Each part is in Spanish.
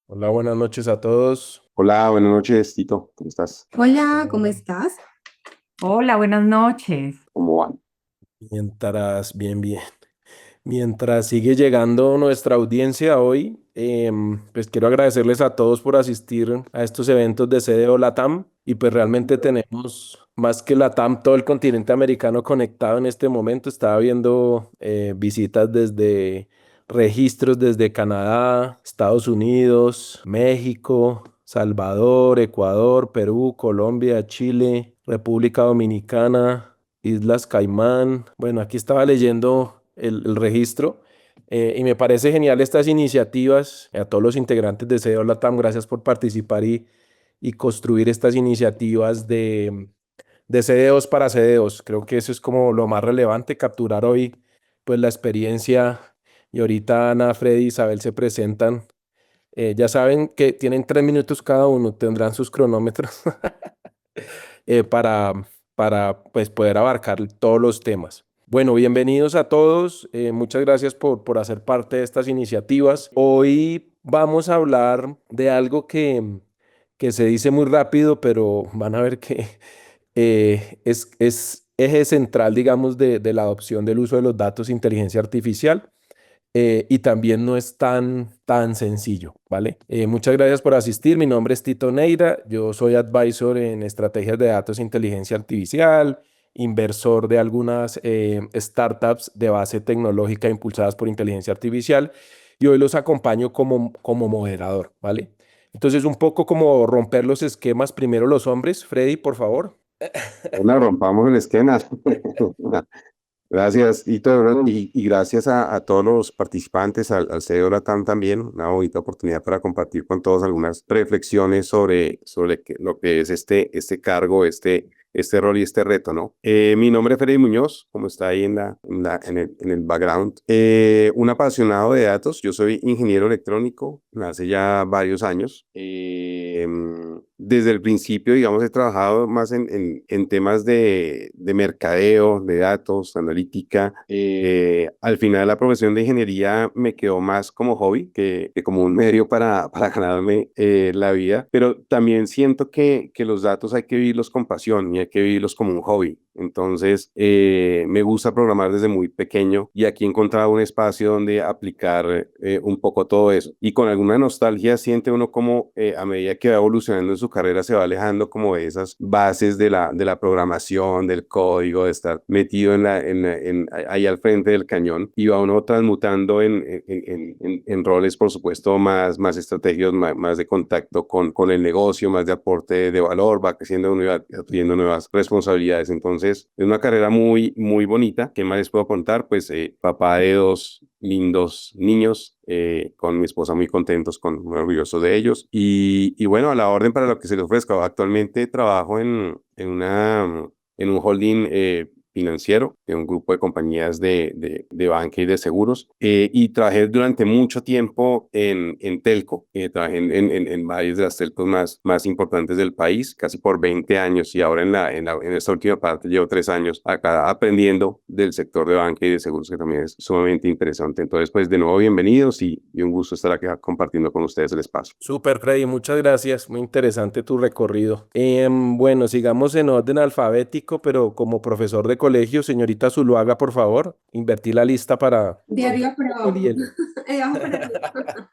Hola, buenas noches a todos. Hola, buenas noches, Tito. ¿Cómo estás? Hola, ¿cómo Hola. estás? Hola, buenas noches. ¿Cómo van? Bien. Mientras sigue llegando nuestra audiencia hoy, pues quiero agradecerles a todos por asistir a estos eventos de CDO Latam. Y pues realmente tenemos más que Latam, todo el continente americano conectado en este momento. Estaba viendo visitas desde registros desde Canadá, Estados Unidos, México, Salvador, Ecuador, Perú, Colombia, Chile, República Dominicana, Islas Caimán. Bueno, aquí estaba leyendo el registro y me parece genial estas iniciativas. A todos los integrantes de CEO Latam, gracias por participar y construir estas iniciativas de CDOs para CDOs. Creo que eso es como lo más relevante, capturar hoy pues la experiencia. Y ahorita Ana, Freddy y Isabel se presentan. Ya saben que tienen 3 minutos cada uno, tendrán sus cronómetros eh, para, para pues, poder abarcar todos los temas. Bueno, bienvenidos a todos. Muchas gracias por hacer parte de estas iniciativas. Hoy vamos a hablar de algo que se dice muy rápido, pero van a ver que es eje central, digamos, de la adopción del uso de los datos de inteligencia artificial. Y también no es tan sencillo, ¿vale? Muchas gracias por asistir. Mi nombre es Tito Neira. Yo soy advisor en estrategias de datos e inteligencia artificial, inversor de algunas startups de base tecnológica impulsadas por inteligencia artificial, y hoy los acompaño como moderador, ¿vale? Entonces, un poco como romper los esquemas, primero los hombres. Freddy, por favor. Bueno, rompamos el esquema. Gracias, Tito, de verdad, y gracias a todos los participantes, al CEO Latam también, una bonita oportunidad para compartir con todos algunas reflexiones sobre lo que es este cargo, este rol y este reto, ¿no? Mi nombre es Freddy Muñoz, como está ahí en el background. Un apasionado de datos, yo soy ingeniero electrónico hace ya varios años. Desde el principio, digamos, he trabajado más en temas de mercadeo, de datos, analítica. Al final, la profesión de ingeniería me quedó más como hobby que como un medio para ganarme la vida, pero también siento que los datos hay que vivirlos con pasión y hay que vivirlos como un hobby. Entonces, me gusta programar desde muy pequeño y aquí he encontrado un espacio donde aplicar un poco todo eso. Y con alguna nostalgia siente uno como a medida que va evolucionando en su carrera se va alejando como de esas bases de la programación, del código, de estar metido ahí al frente del cañón y va uno transmutando en roles, por supuesto, más estratégicos, más de contacto con el negocio, más de aporte de valor, va creciendo uno y va adquiriendo nuevas responsabilidades. Entonces, es una carrera muy bonita. ¿Qué más les puedo contar? Pues papá de dos lindos niños, con mi esposa muy contentos, muy orgullosos de ellos. Y bueno, a la orden para lo que se les ofrezca. Actualmente trabajo en un holding financiero, de un grupo de compañías de banca y de seguros. Y trabajé durante mucho tiempo en telco. Trabajé en varias de las telcos más importantes del país, casi por 20 años. Y ahora en esta última parte llevo 3 años acá aprendiendo del sector de banca y de seguros, que también es sumamente interesante. Entonces, pues de nuevo, bienvenidos y un gusto estar aquí compartiendo con ustedes el espacio. Super, Freddy, muchas gracias. Muy interesante tu recorrido. Bueno, sigamos en orden alfabético, pero como profesor de colegio, señorita Zuluaga, por favor, invertí la lista para De arriba para el abajo. hielo. De abajo para arriba.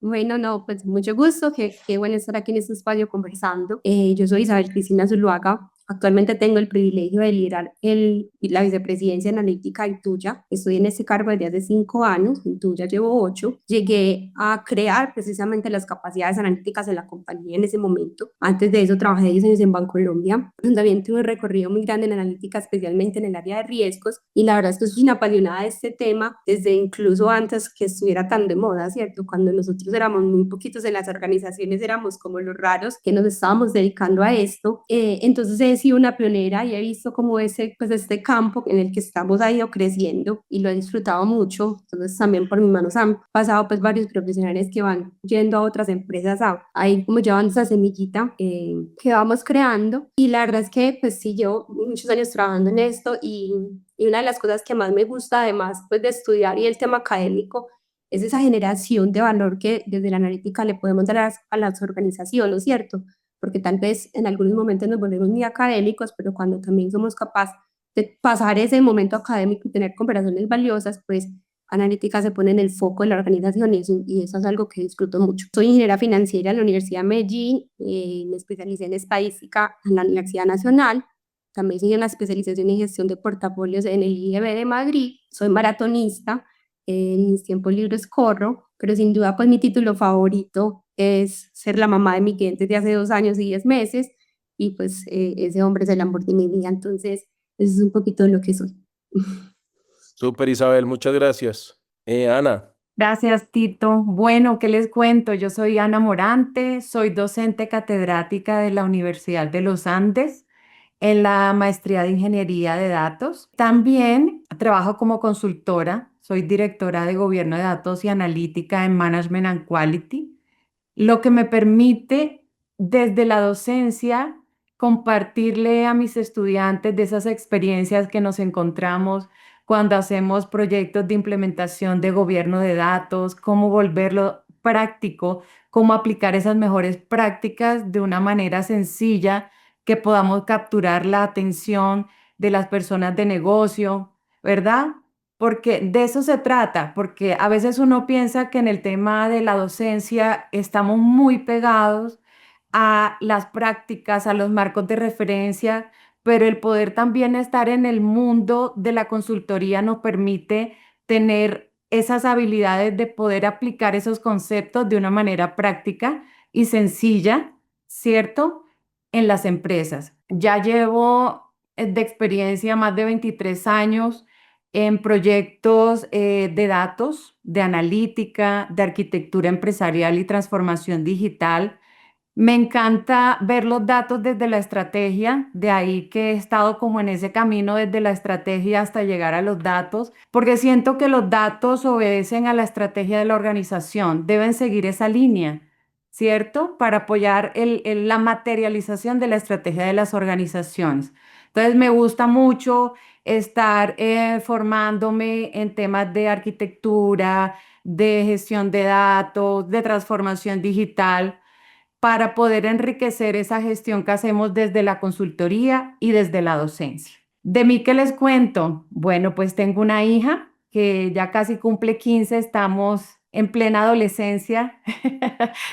Bueno, no, pues mucho gusto, qué bueno estar aquí en este espacio conversando. Yo soy Isabel Cristina Zuluaga. Actualmente tengo el privilegio de liderar la vicepresidencia analítica de Intuya. Estoy en este cargo desde hace 5 años, en Intuya llevo 8. Llegué a crear precisamente las capacidades analíticas de la compañía en ese momento. Antes de eso trabajé 10 años en Bancolombia, donde también tuve un recorrido muy grande en analítica, especialmente en el área de riesgos. Y la verdad es que soy una apasionada de este tema desde incluso antes que estuviera tan de moda, ¿cierto? Cuando nosotros éramos muy poquitos en las organizaciones, éramos como los raros que nos estábamos dedicando a esto. Entonces he sido una pionera y he visto como pues este campo en el que estamos ha ido creciendo y lo he disfrutado mucho. Entonces también por mis manos han pasado pues varios profesionales que van yendo a otras empresas ahí como llevan esa semillita que vamos creando. Y la verdad es que pues sí, llevo muchos años trabajando en esto y una de las cosas que más me gusta, además pues de estudiar y el tema académico, es esa generación de valor que desde la analítica le podemos dar a las organizaciones, ¿no es cierto? Porque tal vez en algunos momentos nos volvemos muy académicos, pero cuando también somos capaces de pasar ese momento académico y tener conversaciones valiosas, pues analítica se pone en el foco de la organización y eso es algo que disfruto mucho. Soy ingeniera financiera en la Universidad de Medellín, me especialicé en estadística en la Universidad Nacional, también hice una especialización en gestión de portafolios en el IEB de Madrid, soy maratonista, en mis tiempos libres corro, pero sin duda pues mi título favorito es ser la mamá de mi cliente de hace 2 años y 10 meses y pues ese hombre es el amor de mi vida, entonces eso es un poquito de lo que soy. Súper, Isabel, muchas gracias. Ana, Gracias, Tito. Bueno, ¿qué les cuento? Yo soy Ana Morante, soy docente catedrática de la Universidad de los Andes en la maestría de Ingeniería de Datos. También trabajo como consultora, soy directora de Gobierno de Datos y Analítica en Management and Quality, lo que me permite desde la docencia compartirle a mis estudiantes de esas experiencias que nos encontramos cuando hacemos proyectos de implementación de gobierno de datos, cómo volverlo práctico, cómo aplicar esas mejores prácticas de una manera sencilla que podamos capturar la atención de las personas de negocio, ¿verdad? Porque de eso se trata, porque a veces uno piensa que en el tema de la docencia estamos muy pegados a las prácticas, a los marcos de referencia, pero el poder también estar en el mundo de la consultoría nos permite tener esas habilidades de poder aplicar esos conceptos de una manera práctica y sencilla, ¿cierto? En las empresas. Ya llevo de experiencia más de 23 años en proyectos de datos, de analítica, de arquitectura empresarial y transformación digital. Me encanta ver los datos desde la estrategia, de ahí que he estado como en ese camino desde la estrategia hasta llegar a los datos, porque siento que los datos obedecen a la estrategia de la organización, deben seguir esa línea, ¿cierto? Para apoyar la materialización de la estrategia de las organizaciones. Entonces me gusta mucho estar formándome en temas de arquitectura, de gestión de datos, de transformación digital para poder enriquecer esa gestión que hacemos desde la consultoría y desde la docencia. ¿De mí qué les cuento? Bueno, pues tengo una hija que ya casi cumple 15, estamos en plena adolescencia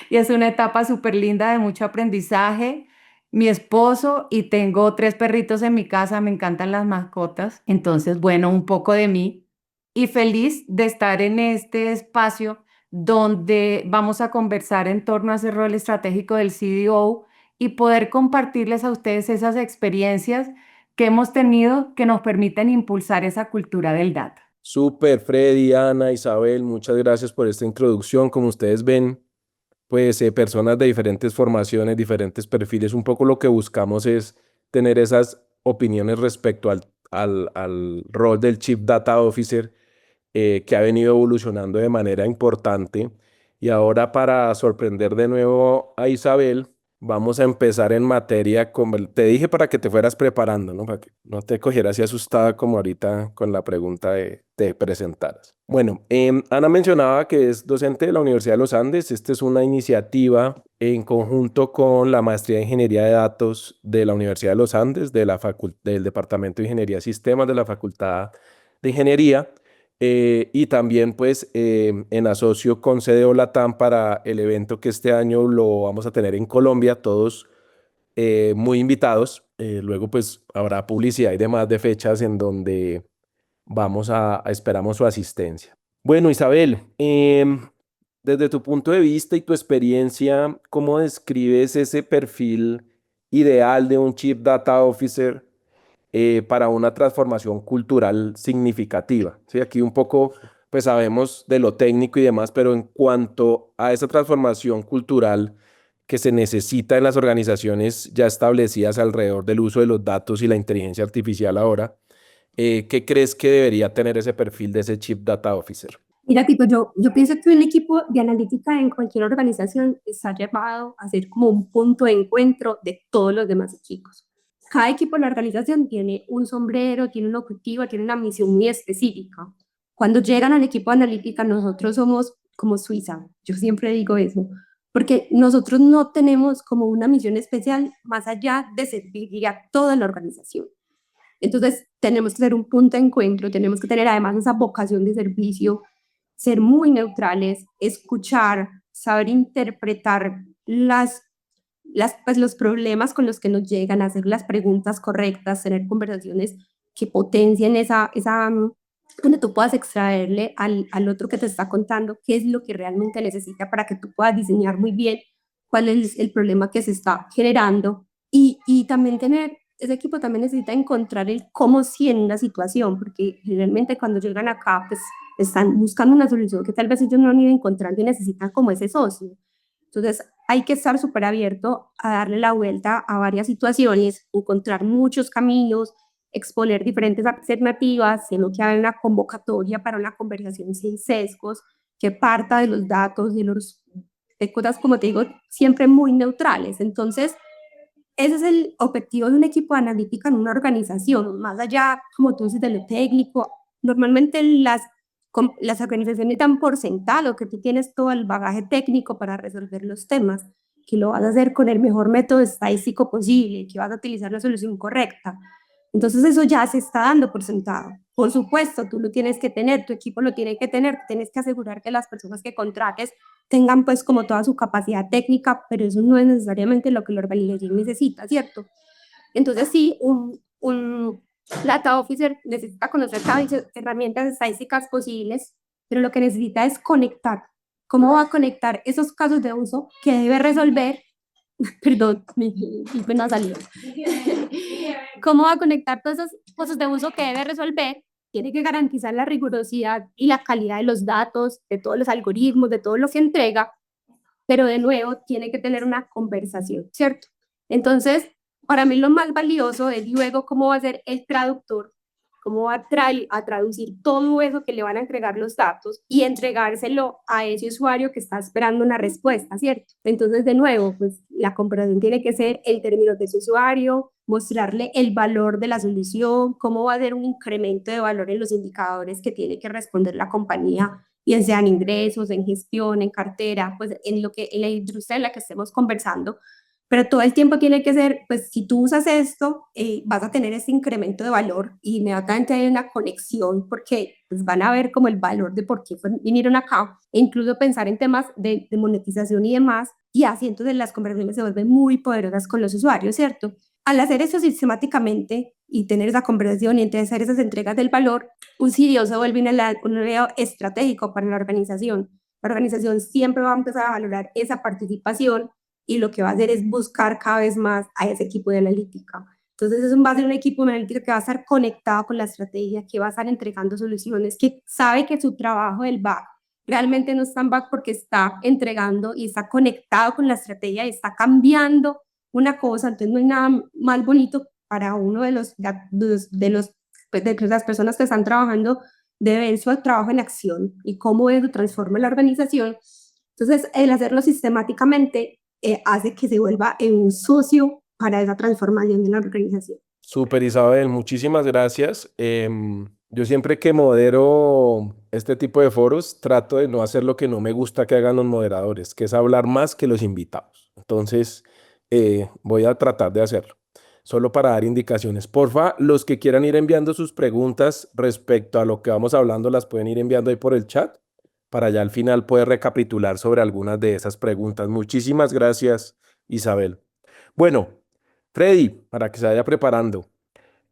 y es una etapa súper linda de mucho aprendizaje. Mi esposo y tengo 3 perritos en mi casa, me encantan las mascotas. Entonces, bueno, un poco de mí y feliz de estar en este espacio donde vamos a conversar en torno a ese rol estratégico del CDO y poder compartirles a ustedes esas experiencias que hemos tenido que nos permiten impulsar esa cultura del data. súper, Freddy, Ana, Isabel, muchas gracias por esta introducción. Como ustedes ven, pues personas de diferentes formaciones, diferentes perfiles, un poco lo que buscamos es tener esas opiniones respecto al rol del Chief Data Officer que ha venido evolucionando de manera importante. Y ahora para sorprender de nuevo a Isabel, vamos a empezar en materia. Te dije para que te fueras preparando, ¿no? Para que no te cogieras así asustada como ahorita con la pregunta de te presentaras. Bueno, Ana mencionaba que es docente de la Universidad de los Andes. Esta es una iniciativa en conjunto con la Maestría de Ingeniería de Datos de la Universidad de los Andes, del Departamento de Ingeniería de Sistemas de la Facultad de Ingeniería. Y también pues en asocio con CDO Latam para el evento que este año lo vamos a tener en Colombia, todos muy invitados. Luego pues habrá publicidad y demás de fechas en donde esperamos su asistencia. Bueno, Isabel, desde tu punto de vista y tu experiencia, ¿cómo describes ese perfil ideal de un Chief Data Officer para una transformación cultural significativa? Sí, aquí un poco, pues sabemos de lo técnico y demás, pero en cuanto a esa transformación cultural que se necesita en las organizaciones ya establecidas alrededor del uso de los datos y la inteligencia artificial ahora, ¿qué crees que debería tener ese perfil de ese Chief Data Officer? Mira, tipo, yo pienso que un equipo de analítica en cualquier organización está llevado a ser como un punto de encuentro de todos los demás equipos. Cada equipo de la organización tiene un sombrero, tiene un objetivo, tiene una misión muy específica. Cuando llegan al equipo de analítica, nosotros somos como Suiza, yo siempre digo eso, porque nosotros no tenemos como una misión especial más allá de servir a toda la organización. Entonces, tenemos que ser un punto de encuentro, tenemos que tener además esa vocación de servicio, ser muy neutrales, escuchar, saber interpretar pues, los problemas con los que nos llegan, hacer las preguntas correctas, tener conversaciones que potencien donde tú puedas extraerle al otro que te está contando qué es lo que realmente necesita para que tú puedas diseñar muy bien cuál es el problema que se está generando y también ese equipo también necesita encontrar el cómo sí en una situación, porque generalmente cuando llegan acá, pues están buscando una solución que tal vez ellos no han ido encontrando y necesitan como ese socio. Entonces, hay que estar súper abierto a darle la vuelta a varias situaciones, encontrar muchos caminos, exponer diferentes alternativas, sino que haga una convocatoria para una conversación sin sesgos, que parta de los datos, de cosas, como te digo, siempre muy neutrales. Entonces, ese es el objetivo de un equipo de analítica en una organización, más allá, como tú dices, de lo técnico. Normalmente las organizaciones dan por sentado que tú tienes todo el bagaje técnico para resolver los temas, que lo vas a hacer con el mejor método estadístico posible, que vas a utilizar la solución correcta. Entonces eso ya se está dando por sentado. Por supuesto, tú lo tienes que tener, tu equipo lo tiene que tener, tienes que asegurar que las personas que contrates tengan pues como toda su capacidad técnica, pero eso no es necesariamente lo que la organización necesita, ¿cierto? Entonces sí, un data officer necesita conocer cada herramientas estadísticas posibles, pero lo que necesita es conectar. ¿Cómo va a conectar esos casos de uso que debe resolver? Perdón, mi pena salió. ¿Cómo va a conectar todas esas cosas de uso que debe resolver? Tiene que garantizar la rigurosidad y la calidad de los datos, de todos los algoritmos, de todo lo que entrega, pero de nuevo tiene que tener una conversación, ¿cierto? Entonces, para mí lo más valioso es luego cómo va a ser el traductor, cómo va a traducir todo eso que le van a entregar los datos y entregárselo a ese usuario que está esperando una respuesta, ¿cierto? Entonces, de nuevo, pues la comparación tiene que ser el término de ese usuario, mostrarle el valor de la solución, cómo va a ser un incremento de valor en los indicadores que tiene que responder la compañía, bien sean ingresos, en gestión, en cartera, pues en la industria en la que estemos conversando, pero todo el tiempo tiene que ser, pues si tú usas esto, vas a tener ese incremento de valor y inmediatamente hay una conexión porque pues, van a ver como el valor de por qué vinieron acá e incluso pensar en temas de monetización y demás y así entonces las conversaciones se vuelven muy poderosas con los usuarios, ¿cierto? Al hacer eso sistemáticamente y tener esa conversación y entonces hacer esas entregas del valor, un CDO se vuelve un aliado estratégico para la organización. La organización siempre va a empezar a valorar esa participación y lo que va a hacer es buscar cada vez más a ese equipo de analítica. Entonces, eso va a ser un equipo de analítica que va a estar conectado con la estrategia, que va a estar entregando soluciones, que sabe que su trabajo del back realmente no está en back porque está entregando y está conectado con la estrategia y está cambiando una cosa. Entonces, no hay nada más bonito para uno pues, de las personas que están trabajando de ver su trabajo en acción y cómo eso transforma la organización. Entonces, el hacerlo sistemáticamente hace que se vuelva un socio para esa transformación de la organización. Súper, Isabel, muchísimas gracias. Yo siempre que modero este tipo de foros trato de no hacer lo que no me gusta que hagan los moderadores, que es hablar más que los invitados. Entonces, voy a tratar de hacerlo. Solo para dar indicaciones. Porfa, los que quieran ir enviando sus preguntas respecto a lo que vamos hablando, las pueden ir enviando ahí por el chat para ya al final poder recapitular sobre algunas de esas preguntas. Muchísimas gracias, Isabel. Bueno, Freddy, para que se vaya preparando.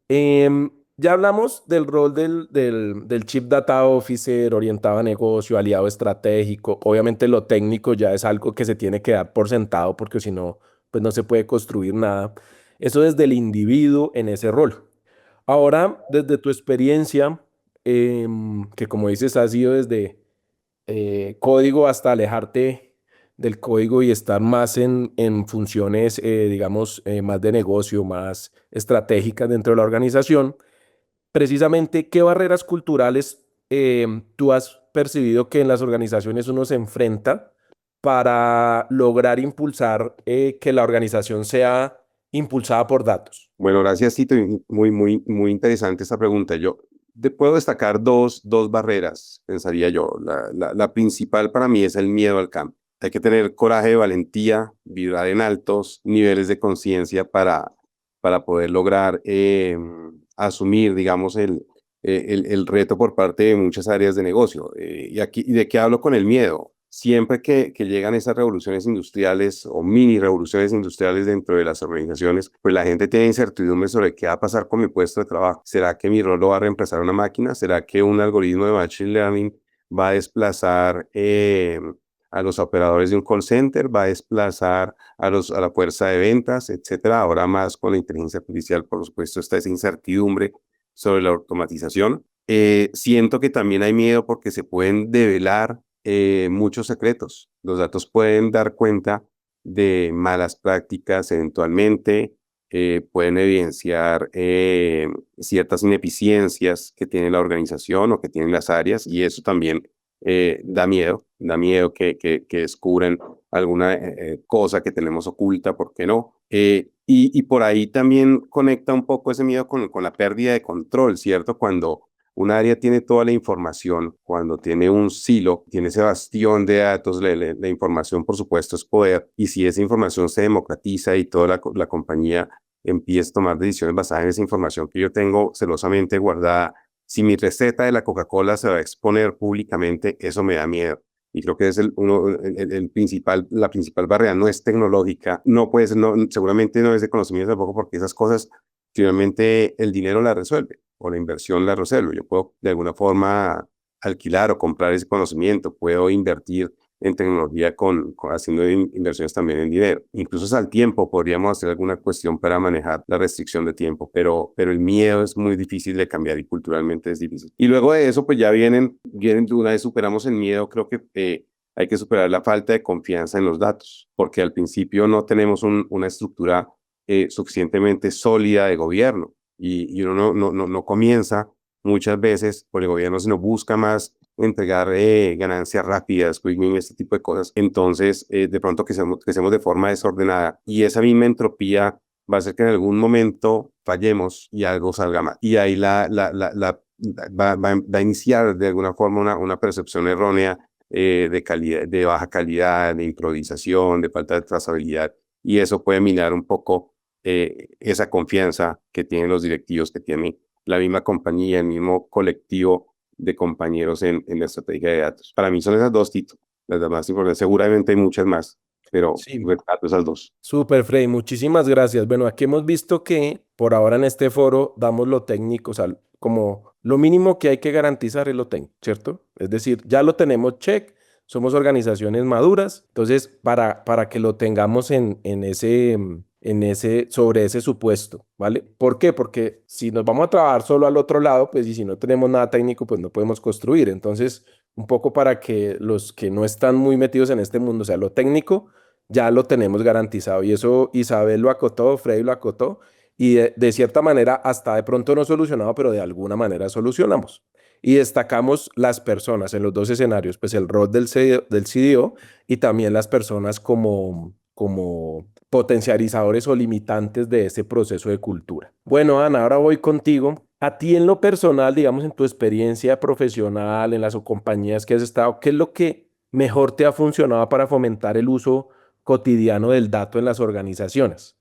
Ya hablamos del rol del Chief Data Officer, orientado a negocio, aliado estratégico. Obviamente lo técnico ya es algo que se tiene que dar por sentado porque si no, pues no se puede construir nada. Eso desde el individuo en ese rol. Ahora, desde tu experiencia, que como dices, ha sido desde código hasta alejarte del código y estar más en funciones, digamos, más de negocio, más estratégicas dentro de la organización. Precisamente, ¿qué barreras culturales tú has percibido que en las organizaciones uno se enfrenta para lograr impulsar que la organización sea impulsada por datos? Bueno, gracias, Tito. Y muy interesante esta pregunta. puedo destacar dos barreras, pensaría yo. La principal para mí es el miedo al cambio. Hay que tener coraje, valentía, vibrar en altos niveles de conciencia para poder lograr asumir, digamos, el reto por parte de muchas áreas de negocio. ¿Y de qué hablo con el miedo? Siempre que llegan esas revoluciones industriales o mini revoluciones industriales dentro de las organizaciones, pues la gente tiene incertidumbre sobre qué va a pasar con mi puesto de trabajo. ¿Será que mi rol lo va a reemplazar una máquina? ¿Será que un algoritmo de machine learning va a desplazar a los operadores de un call center? ¿Va a desplazar a la fuerza de ventas, etcétera? Ahora más con la inteligencia artificial, por supuesto, está esa incertidumbre sobre la automatización. Siento que también hay miedo porque se pueden develar muchos secretos. Los datos pueden dar cuenta de malas prácticas eventualmente, pueden evidenciar ciertas ineficiencias que tiene la organización o que tienen las áreas, y eso también da miedo que descubran alguna cosa que tenemos oculta, ¿por qué no? Y por ahí también conecta un poco ese miedo con la pérdida de control, ¿cierto? Cuando un área tiene toda la información, cuando tiene un silo, tiene ese bastión de datos, la información, por supuesto, es poder. Y si esa información se democratiza y toda la compañía empieza a tomar decisiones basadas en esa información que yo tengo celosamente guardada, si mi receta de la Coca-Cola se va a exponer públicamente, eso me da miedo. Y creo que es la principal barrera. No es tecnológica, no puede ser, no, seguramente no es de conocimiento tampoco, porque esas cosas finalmente el dinero las resuelve o la inversión la resuelve. Yo puedo de alguna forma alquilar o comprar ese conocimiento, puedo invertir en tecnología haciendo inversiones también en dinero. Incluso al tiempo podríamos hacer alguna cuestión para manejar la restricción de tiempo, pero el miedo es muy difícil de cambiar y culturalmente es difícil. Y luego de eso, pues ya vienen una vez superamos el miedo, creo que hay que superar la falta de confianza en los datos, porque al principio no tenemos una estructura suficientemente sólida de gobierno y uno no comienza muchas veces por el gobierno, sino busca más entregar ganancias rápidas, quick win, este tipo de cosas. Entonces, de pronto crecemos de forma desordenada y esa misma entropía va a hacer que en algún momento fallemos y algo salga mal. Y ahí va a iniciar de alguna forma una percepción errónea de calidad, de baja calidad, de improvisación, de falta de trazabilidad. Y eso puede minar un poco esa confianza que tienen los directivos, que tiene la misma compañía, el mismo colectivo de compañeros en la estrategia de datos. Para mí son esas dos, Tito, las más importantes. Seguramente hay muchas más, pero Sí. rescato esas dos. Súper, Freddy, muchísimas gracias. Bueno, aquí hemos visto que por ahora en este foro damos lo técnico, o sea, como lo mínimo que hay que garantizar es lo técnico, ¿cierto? Es decir, ya lo tenemos check, somos organizaciones maduras, entonces para que lo tengamos sobre ese supuesto, ¿vale? ¿Por qué? Porque si nos vamos a trabajar solo al otro lado, pues y si no tenemos nada técnico, pues no podemos construir. Entonces, un poco para que los que no están muy metidos en este mundo, o sea, lo técnico ya lo tenemos garantizado. Y eso Isabel lo acotó, Freddy lo acotó, y de cierta manera hasta de pronto no solucionado, pero de alguna manera solucionamos. Y destacamos las personas en los dos escenarios, pues el rol del CDO y también las personas como potencializadores o limitantes de ese proceso de cultura. Bueno, Ana, ahora voy contigo. A ti en lo personal, digamos, en tu experiencia profesional, en las compañías que has estado, ¿qué es lo que mejor te ha funcionado para fomentar el uso cotidiano del dato en las organizaciones?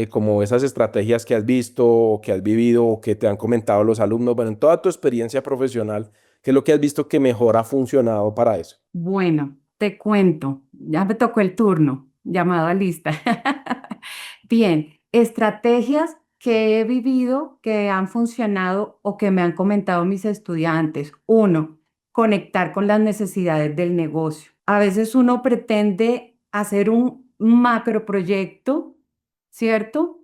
Como esas estrategias que has visto o que has vivido o que te han comentado los alumnos, bueno, en toda tu experiencia profesional, ¿qué es lo que has visto que mejor ha funcionado para eso? Bueno, te cuento, ya me tocó el turno, llamado a lista. Bien, estrategias que he vivido que han funcionado o que me han comentado mis estudiantes. Uno, conectar con las necesidades del negocio. A veces uno pretende hacer un macroproyecto, ¿cierto?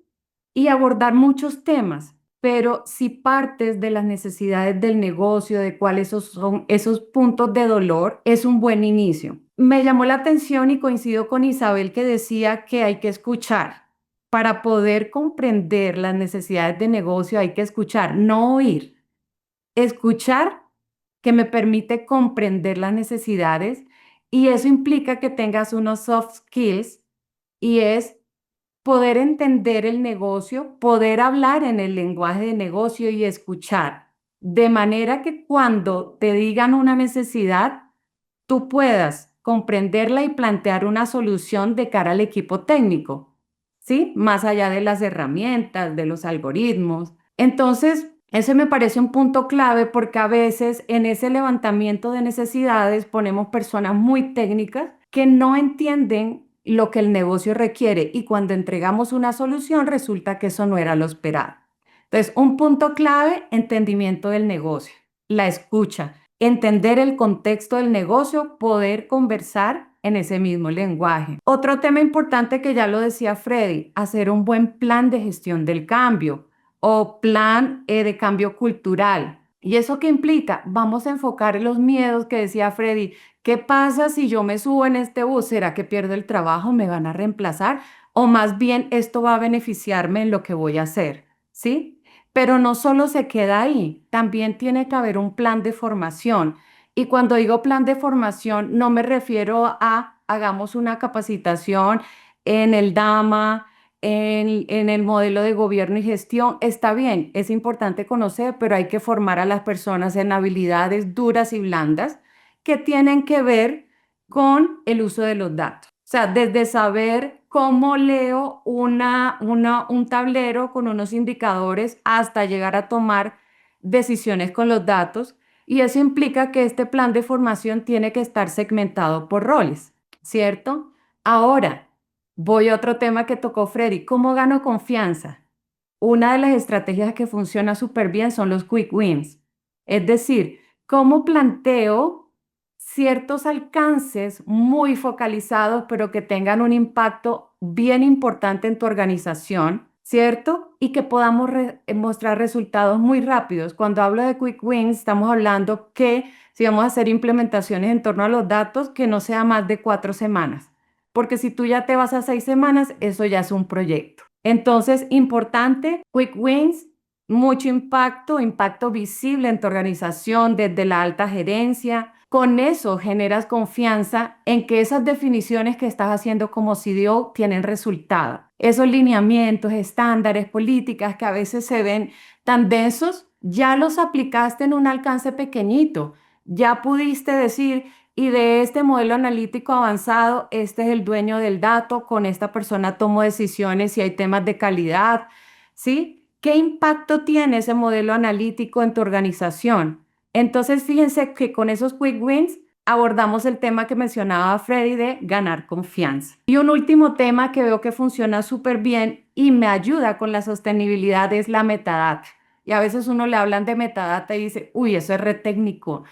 Y abordar muchos temas, pero si partes de las necesidades del negocio, de cuáles son esos puntos de dolor, es un buen inicio. Me llamó la atención y coincido con Isabel que decía que hay que escuchar. Para poder comprender las necesidades de negocio hay que escuchar, no oír. Escuchar que me permite comprender las necesidades y eso implica que tengas unos soft skills y es poder entender el negocio, poder hablar en el lenguaje de negocio y escuchar. de manera que cuando te digan una necesidad, tú puedas comprenderla y plantear una solución de cara al equipo técnico, ¿sí? Más allá de las herramientas, de los algoritmos. Entonces, ese me parece un punto clave porque a veces en ese levantamiento de necesidades ponemos personas muy técnicas que no entienden lo que el negocio requiere y cuando entregamos una solución resulta que eso no era lo esperado. Entonces, un punto clave, entendimiento del negocio, la escucha, entender el contexto del negocio, poder conversar en ese mismo lenguaje. Otro tema importante que ya lo decía Freddy, hacer un buen plan de gestión del cambio o plan de cambio cultural. ¿Y eso qué implica? Vamos a enfocar en los miedos que decía Freddy. ¿Qué pasa si yo me subo en este bus? ¿Será que pierdo el trabajo? ¿Me van a reemplazar? O más bien esto va a beneficiarme en lo que voy a hacer, ¿sí? Pero no solo se queda ahí, también tiene que haber un plan de formación. Y cuando digo plan de formación, no me refiero a hagamos una capacitación en el DAMA, en el modelo de gobierno y gestión. Está bien, es importante conocer, pero hay que formar a las personas en habilidades duras y blandas que tienen que ver con el uso de los datos. O sea, desde saber cómo leo un tablero con unos indicadores hasta llegar a tomar decisiones con los datos. Y eso implica que este plan de formación tiene que estar segmentado por roles, ¿cierto? Ahora, voy a otro tema que tocó Freddy. ¿Cómo gano confianza? Una de las estrategias que funciona súper bien son los quick wins. Es decir, cómo planteo ciertos alcances muy focalizados, pero que tengan un impacto bien importante en tu organización, ¿cierto? Y que podamos mostrar resultados muy rápidos. Cuando hablo de quick wins, estamos hablando que si vamos a hacer implementaciones en torno a los datos, que no sea más de 4 semanas. Porque si tú ya te vas a 6 semanas, eso ya es un proyecto. Entonces, importante, quick wins, mucho impacto, impacto visible en tu organización desde la alta gerencia. Con eso generas confianza en que esas definiciones que estás haciendo como CDO tienen resultado. Esos lineamientos, estándares, políticas que a veces se ven tan densos, ya los aplicaste en un alcance pequeñito. Ya pudiste decir, y de este modelo analítico avanzado, este es el dueño del dato, con esta persona tomo decisiones si hay temas de calidad, ¿sí? ¿Qué impacto tiene ese modelo analítico en tu organización? Entonces, fíjense que con esos quick wins abordamos el tema que mencionaba Freddy de ganar confianza. Y un último tema que veo que funciona súper bien y me ayuda con la sostenibilidad es la metadata. Y a veces uno le hablan de metadata y dice, uy, eso es re técnico.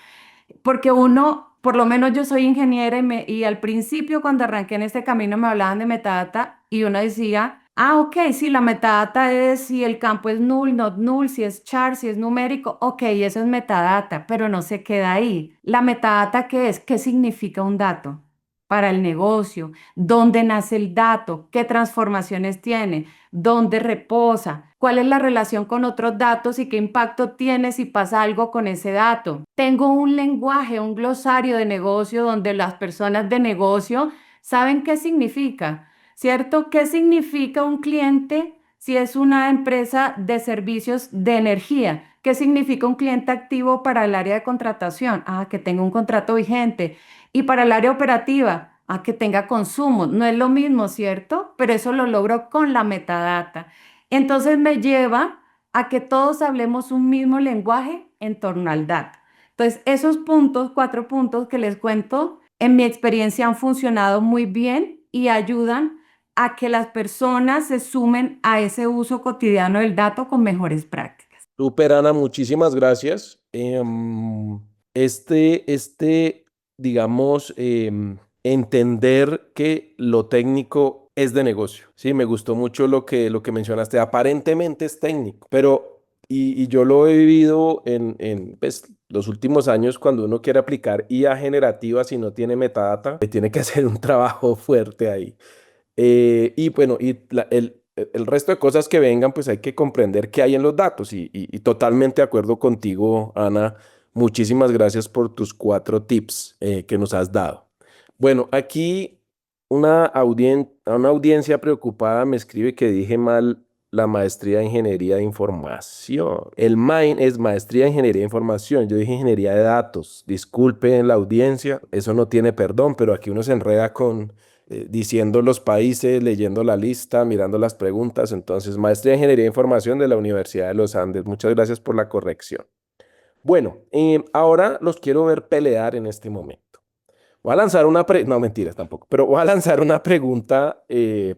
Porque uno, por lo menos yo soy ingeniera y al principio cuando arranqué en este camino me hablaban de metadata y uno decía, ah, ok, sí, la metadata es si el campo es null, not null, si es char, si es numérico, ok, eso es metadata, pero no se queda ahí. ¿La metadata qué es? ¿Qué significa un dato para el negocio? ¿Dónde nace el dato? ¿Qué transformaciones tiene? ¿Dónde reposa? ¿Cuál es la relación con otros datos y qué impacto tiene si pasa algo con ese dato? Tengo un lenguaje, un glosario de negocio donde las personas de negocio saben qué significa, ¿cierto? ¿Qué significa un cliente si es una empresa de servicios de energía? ¿Qué significa un cliente activo para el área de contratación? Ah, que tenga un contrato vigente. Y para el área operativa, a que tenga consumo. No es lo mismo, ¿cierto? Pero eso lo logro con la metadata. Entonces me lleva a que todos hablemos un mismo lenguaje en torno al dato. Entonces, esos puntos, 4 puntos que les cuento, en mi experiencia han funcionado muy bien y ayudan a que las personas se sumen a ese uso cotidiano del dato con mejores prácticas. Super, Ana, muchísimas gracias. Digamos, entender que lo técnico es de negocio. Sí, me gustó mucho lo que mencionaste. Aparentemente es técnico, pero, y yo lo he vivido en pues, los últimos años cuando uno quiere aplicar IA generativa si no tiene metadata, tiene que hacer un trabajo fuerte ahí. Y bueno, el resto de cosas que vengan, pues hay que comprender qué hay en los datos. Y totalmente de acuerdo contigo, Ana. Muchísimas gracias por tus 4 tips que nos has dado. Bueno, aquí una audiencia preocupada me escribe que dije mal la maestría de Ingeniería de Información. El MAIN es Maestría de Ingeniería de Información. Yo dije Ingeniería de Datos. Disculpen la audiencia, eso no tiene perdón, pero aquí uno se enreda con diciendo los países, leyendo la lista, mirando las preguntas. Entonces, Maestría de Ingeniería de Información de la Universidad de los Andes. Muchas gracias por la corrección. Bueno, ahora los quiero ver pelear en este momento. Voy a lanzar no, mentiras tampoco, pero voy a lanzar una pregunta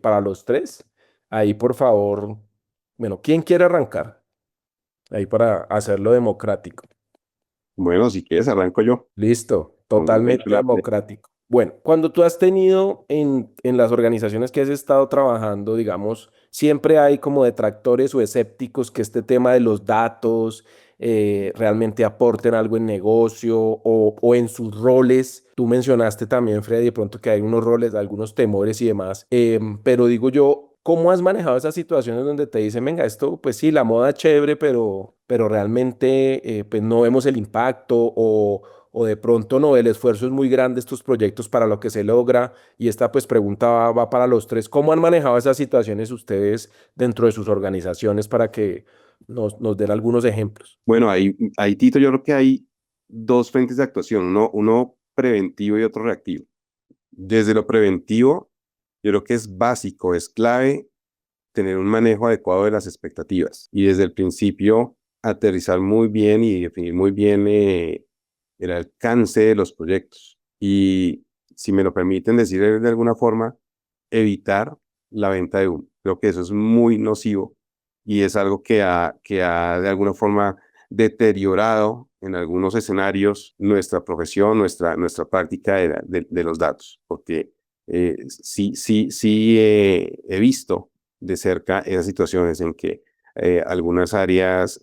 para los tres. Ahí, por favor, bueno, ¿quién quiere arrancar? Ahí para hacerlo democrático. Bueno, si quieres, arranco yo. Listo, Con el pecho totalmente en la frente. democrático. Bueno, cuando tú has tenido en las organizaciones que has estado trabajando, digamos, siempre hay como detractores o escépticos que este tema de los datos realmente aporten algo en negocio o en sus roles. Tú mencionaste también, Freddy, de pronto que hay unos roles, algunos temores y demás, pero digo yo, ¿cómo has manejado esas situaciones donde te dicen, venga, esto, pues sí, la moda es chévere, pero realmente pues no vemos el impacto o de pronto no, el esfuerzo es muy grande estos proyectos para lo que se logra? Y esta pues pregunta va para los tres. ¿Cómo han manejado esas situaciones ustedes dentro de sus organizaciones para que nos den algunos ejemplos? Bueno, ahí, Tito, yo creo que hay dos frentes de actuación, uno preventivo y otro reactivo. Desde lo preventivo, yo creo que es básico, es clave tener un manejo adecuado de las expectativas y desde el principio aterrizar muy bien y definir muy bien el alcance de los proyectos. Y si me lo permiten decir de alguna forma, evitar la venta de humo. Creo que eso es muy nocivo y es algo que ha de alguna forma deteriorado en algunos escenarios nuestra profesión, nuestra práctica de los datos, porque sí he visto de cerca esas situaciones en que algunas áreas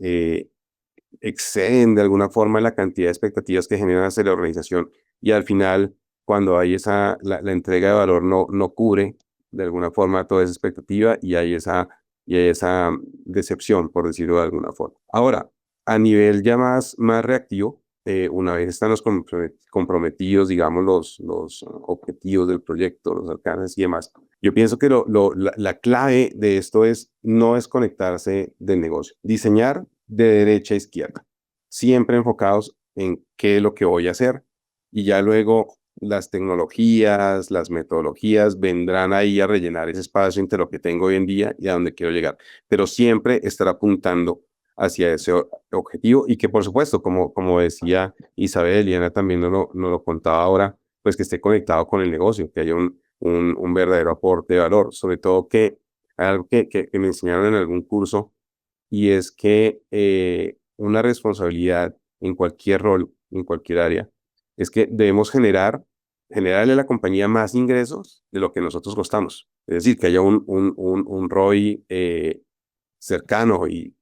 exceden de alguna forma la cantidad de expectativas que generan hacia la organización y al final, cuando hay la entrega de valor no cubre de alguna forma toda esa expectativa y hay esa decepción, por decirlo de alguna forma. Ahora, a nivel ya más reactivo, una vez están los comprometidos, digamos, los objetivos del proyecto, los alcances y demás, yo pienso que la clave de esto es no desconectarse del negocio. Diseñar de derecha a izquierda, siempre enfocados en qué es lo que voy a hacer y ya luego las tecnologías, las metodologías vendrán ahí a rellenar ese espacio entre lo que tengo hoy en día y a donde quiero llegar. Pero siempre estar apuntando hacia ese objetivo y que por supuesto, como decía Isabel y Ana también nos lo contaba ahora, pues que esté conectado con el negocio, que haya un verdadero aporte de valor, sobre todo que algo que me enseñaron en algún curso y es que una responsabilidad en cualquier rol, en cualquier área, es que debemos generarle a la compañía más ingresos de lo que nosotros costamos. Es decir, que haya un ROI cercano y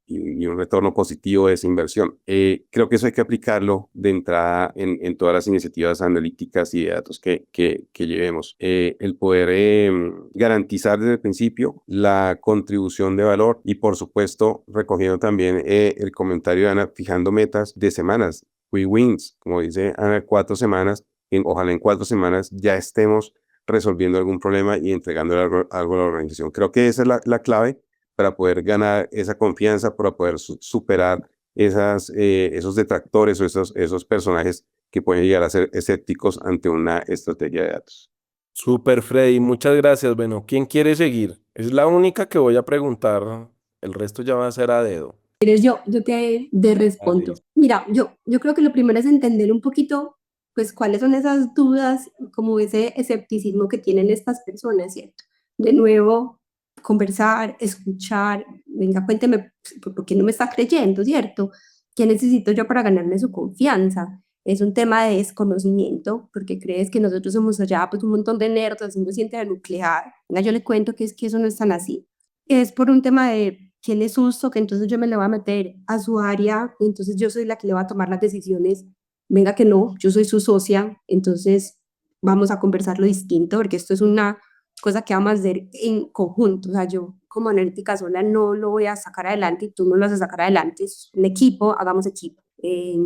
un retorno positivo de esa inversión. Creo que eso hay que aplicarlo de entrada en todas las iniciativas analíticas y de datos que llevemos. El poder garantizar desde el principio la contribución de valor y, por supuesto, recogiendo también el comentario de Ana, fijando metas de semanas, quick wins, como dice Ana, 4 semanas. Ojalá en 4 semanas ya estemos resolviendo algún problema y entregando algo a la organización. Creo que esa es la clave para poder ganar esa confianza, para poder superar esos detractores o esos personajes que pueden llegar a ser escépticos ante una estrategia de datos. Súper, Freddy, muchas gracias. Bueno, ¿quién quiere seguir? Es la única que voy a preguntar. El resto ya va a ser a dedo. ¿Quieres yo te Ah, respondo? listo. Mira, yo creo que lo primero es entender un poquito, pues, cuáles son esas dudas, como ese escepticismo que tienen estas personas, ¿cierto? De nuevo, conversar, escuchar, venga, cuénteme, ¿por qué no me está creyendo, cierto? ¿Qué necesito yo para ganarme su confianza? Es un tema de desconocimiento, porque crees que nosotros somos allá, pues, un montón de nerds haciendo ciencia nuclear. Venga, yo le cuento que es que eso no es tan así. Es por un tema de quién es susto, que entonces yo me le voy a meter a su área, y entonces yo soy la que le va a tomar las decisiones. Venga que no, yo soy su socia, entonces vamos a conversarlo distinto, porque esto es una cosa que vamos a hacer en conjunto. O sea, yo como analítica sola no lo voy a sacar adelante y tú no lo vas a sacar adelante. Es un equipo, hagamos equipo.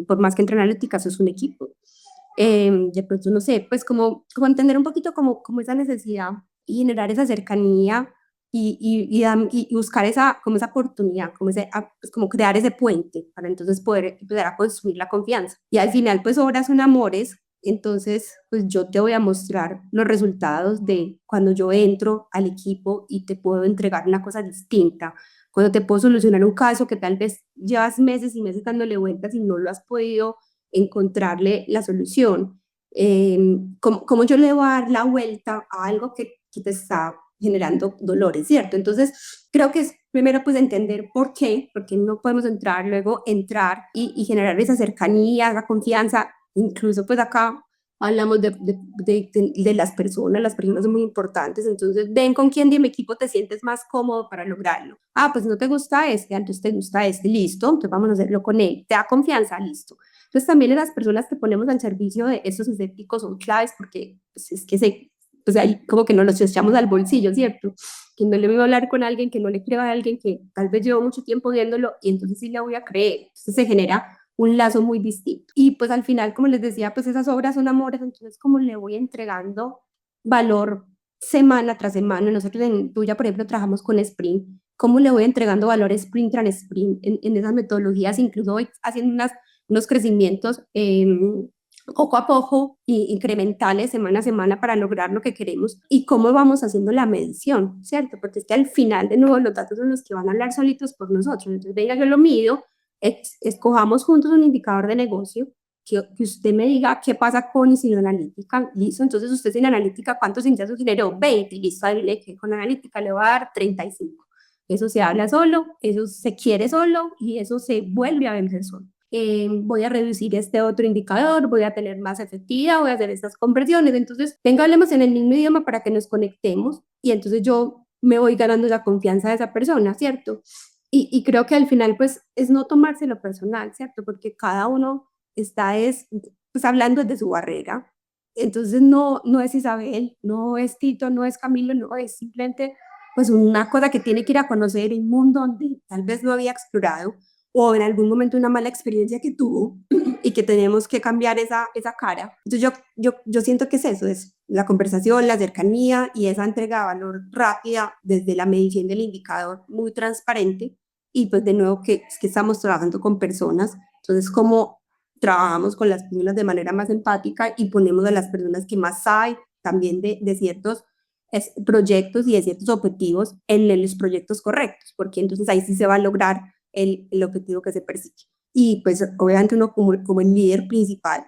Por más que entre analíticas, es un equipo. De pronto, no sé, pues como entender un poquito como esa necesidad y generar esa cercanía y buscar esa, como esa oportunidad, como, pues como crear ese puente para entonces poder empezar a construir la confianza. Y al final, pues obras son amores, entonces pues yo te voy a mostrar los resultados de cuando yo entro al equipo y te puedo entregar una cosa distinta, cuando te puedo solucionar un caso que tal vez llevas meses y meses dándole vueltas y no lo has podido encontrarle la solución. Cómo yo le voy a dar la vuelta a algo que te está generando dolores, ¿cierto? Entonces, creo que es primero pues entender porque no podemos entrar, luego entrar y generar esa cercanía, esa confianza, incluso pues acá hablamos de las personas son muy importantes, entonces ven con quién de mi equipo te sientes más cómodo para lograrlo. Ah, pues no te gusta este, entonces te gusta este, listo, entonces vamos a hacerlo con él, te da confianza, listo. Entonces también las personas que ponemos al servicio de estos escépticos son claves porque pues, es que pues ahí como que nos los echamos al bolsillo, ¿cierto? Que no le voy a hablar con alguien que no le creo a alguien que tal vez llevo mucho tiempo viéndolo y entonces sí le voy a creer. Entonces se genera un lazo muy distinto. Y pues al final, como les decía, pues esas obras son amores, entonces como le voy entregando valor semana tras semana, nosotros en Tuya, por ejemplo, trabajamos con Sprint, cómo le voy entregando valor sprint tras sprint en esas metodologías, incluso voy haciendo unos crecimientos poco a poco y incrementales semana a semana para lograr lo que queremos y cómo vamos haciendo la medición, ¿cierto? Porque es que al final, de nuevo, los datos son los que van a hablar solitos por nosotros. Entonces, venga, yo lo mido, escojamos juntos un indicador de negocio, que usted me diga qué pasa con y sin analítica, listo, entonces usted sin analítica, ¿cuántos ingresos generó? 20, listo, dile que con analítica le va a dar 35. Eso se habla solo, eso se quiere solo y eso se vuelve a vender solo. Voy a reducir este otro indicador, voy a tener más efectividad, voy a hacer estas conversiones. Entonces, venga, hablemos en el mismo idioma para que nos conectemos y entonces yo me voy ganando la confianza de esa persona, ¿cierto? Y creo que al final, pues, es no tomárselo personal, ¿cierto? Porque cada uno pues, hablando desde su barrera. Entonces, no es Isabel, no es Tito, no es Camilo, no, es simplemente, pues, una cosa que tiene que ir a conocer el mundo donde tal vez no había explorado o en algún momento una mala experiencia que tuvo y que tenemos que cambiar esa cara. Entonces yo siento que es eso, es la conversación, la cercanía y esa entrega de valor rápida desde la medición del indicador muy transparente y pues de nuevo que, es que estamos trabajando con personas, entonces como trabajamos con las personas de manera más empática y ponemos a las personas que más saben también de ciertos proyectos y de ciertos objetivos en los proyectos correctos, porque entonces ahí sí se va a lograr el objetivo que se persigue. Y pues obviamente uno como el líder principal,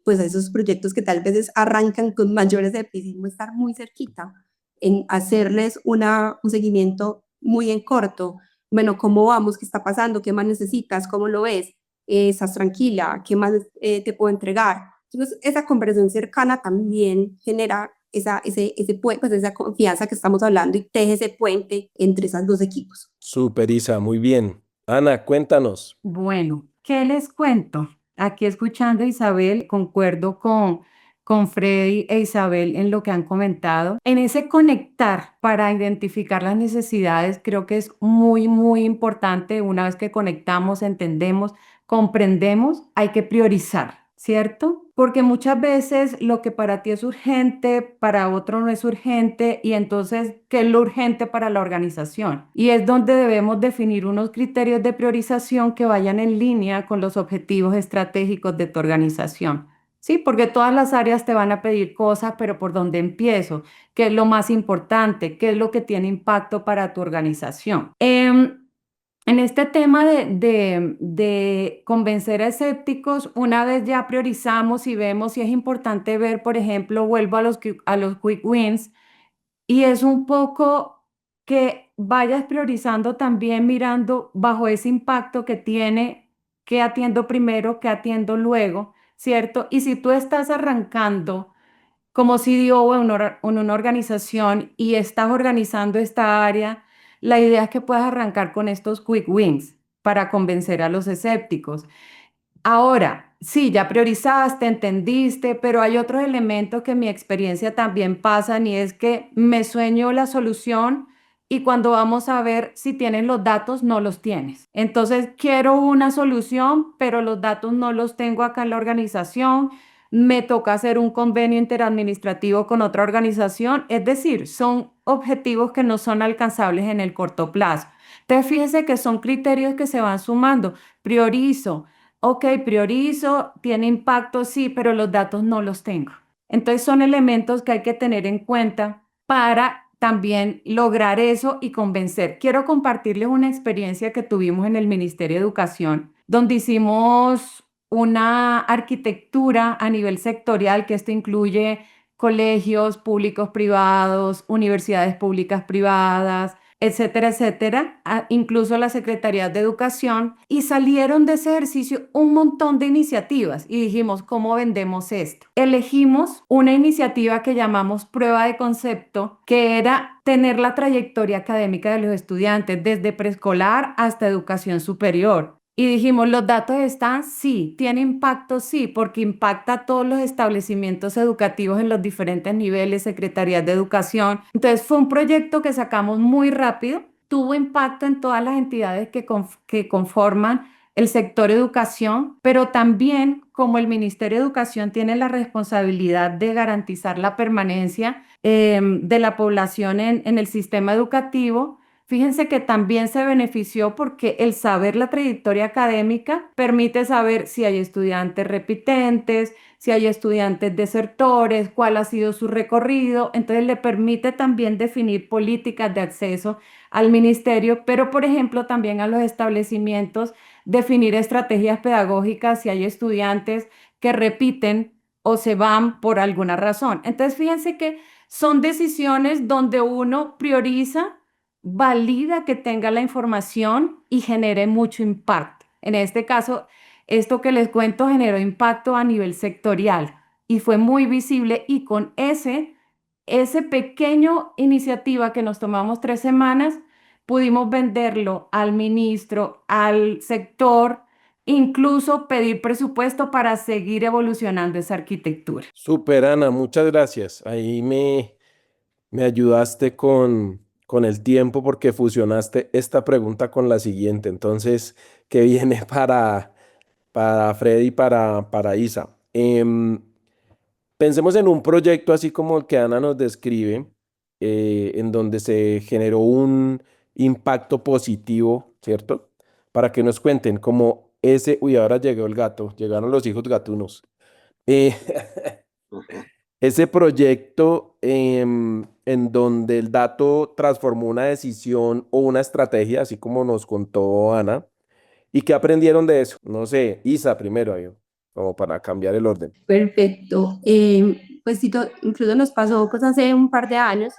pues a esos proyectos que tal vez arrancan con mayor escepticismo, estar muy cerquita, en hacerles un seguimiento muy en corto. Bueno, ¿cómo vamos? ¿Qué está pasando? ¿Qué más necesitas? ¿Cómo lo ves? ¿Estás tranquila? ¿Qué más te puedo entregar? Entonces, esa conversación cercana también genera pues esa confianza que estamos hablando y teje ese puente entre esos dos equipos. Súper, Isa, muy bien. Ana, cuéntanos. Bueno, ¿qué les cuento? Aquí escuchando a Isabel, concuerdo con Freddy e Isabel en lo que han comentado. En ese conectar para identificar las necesidades, creo que es muy, muy importante. Una vez que conectamos, entendemos, comprendemos, hay que priorizar, ¿cierto? Porque muchas veces lo que para ti es urgente, para otro no es urgente y entonces, ¿qué es lo urgente para la organización? Y es donde debemos definir unos criterios de priorización que vayan en línea con los objetivos estratégicos de tu organización. Sí, porque todas las áreas te van a pedir cosas, pero ¿por dónde empiezo? ¿Qué es lo más importante? ¿Qué es lo que tiene impacto para tu organización? En este tema de convencer a escépticos, una vez ya priorizamos y vemos si es importante ver, por ejemplo, vuelvo a los quick wins, y es un poco que vayas priorizando también mirando bajo ese impacto que tiene, qué atiendo primero, qué atiendo luego, ¿cierto? Y si tú estás arrancando como CDO en una organización y estás organizando esta área, la idea es que puedas arrancar con estos quick wins para convencer a los escépticos. Ahora, sí, ya priorizaste, entendiste, pero hay otros elementos que en mi experiencia también pasan y es que me sueño la solución y cuando vamos a ver si tienes los datos, no los tienes. Entonces, quiero una solución, pero los datos no los tengo acá en la organización. Me toca hacer un convenio interadministrativo con otra organización. Es decir, son objetivos que no son alcanzables en el corto plazo. Entonces, fíjense que son criterios que se van sumando. Priorizo, ok, priorizo, tiene impacto, sí, pero los datos no los tengo. Entonces, son elementos que hay que tener en cuenta para también lograr eso y convencer. Quiero compartirles una experiencia que tuvimos en el Ministerio de Educación, donde hicimos una arquitectura a nivel sectorial, que esto incluye colegios públicos privados, universidades públicas privadas, etcétera, etcétera, incluso las secretarías de educación, y salieron de ese ejercicio un montón de iniciativas y dijimos, ¿cómo vendemos esto? Elegimos una iniciativa que llamamos prueba de concepto, que era tener la trayectoria académica de los estudiantes desde preescolar hasta educación superior. Y dijimos, ¿los datos están? Sí. ¿Tiene impacto? Sí, porque impacta a todos los establecimientos educativos en los diferentes niveles, secretarías de educación. Entonces fue un proyecto que sacamos muy rápido, tuvo impacto en todas las entidades que conforman el sector educación, pero también como el Ministerio de Educación tiene la responsabilidad de garantizar la permanencia de la población en el sistema educativo. Fíjense que también se benefició porque el saber la trayectoria académica permite saber si hay estudiantes repitentes, si hay estudiantes desertores, cuál ha sido su recorrido. Entonces le permite también definir políticas de acceso al ministerio, pero por ejemplo también a los establecimientos definir estrategias pedagógicas si hay estudiantes que repiten o se van por alguna razón. Entonces fíjense que son decisiones donde uno prioriza, valida que tenga la información y genere mucho impacto. En este caso, esto que les cuento generó impacto a nivel sectorial y fue muy visible, y con ese pequeño iniciativa que nos tomamos 3 semanas, pudimos venderlo al ministro, al sector, incluso pedir presupuesto para seguir evolucionando esa arquitectura. Súper, Ana, muchas gracias. Ahí me ayudaste con el tiempo porque fusionaste esta pregunta con la siguiente. Entonces, ¿qué viene para Freddy y para Isa? Pensemos en un proyecto así como el que Ana nos describe, en donde se generó un impacto positivo, ¿cierto? Para que nos cuenten como ese, uy, ahora llegó el gato, llegaron los hijos gatunos. Eh, ese proyecto en donde el dato transformó una decisión o una estrategia, así como nos contó Ana, y qué aprendieron de eso. No sé, Isa primero, ahí, como para cambiar el orden. Perfecto. Pues sí, incluso nos pasó pues hace un par de años.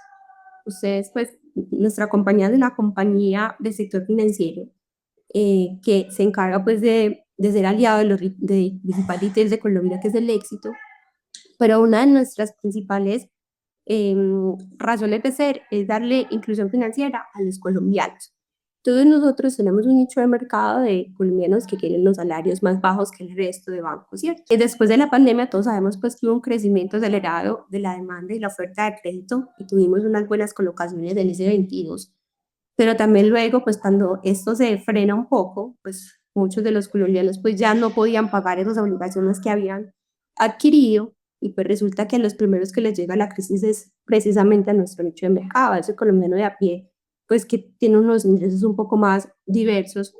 Ustedes, pues, nuestra compañía es una compañía del sector financiero que se encarga pues de ser aliado de los de principal retail de Colombia, que es el Éxito. Pero una de nuestras principales razones de ser es darle inclusión financiera a los colombianos. Todos nosotros tenemos un nicho de mercado de colombianos que quieren los salarios más bajos que el resto de bancos, ¿cierto? Y después de la pandemia todos sabemos pues que hubo un crecimiento acelerado de la demanda y la oferta de crédito y tuvimos unas buenas colocaciones en ese 22. Pero también luego pues cuando esto se frena un poco, pues muchos de los colombianos pues ya no podían pagar esas obligaciones que habían adquirido, y pues resulta que a los primeros que les llega la crisis es precisamente a nuestro nicho de mercado, a ese colombiano de a pie, pues que tiene unos ingresos un poco más diversos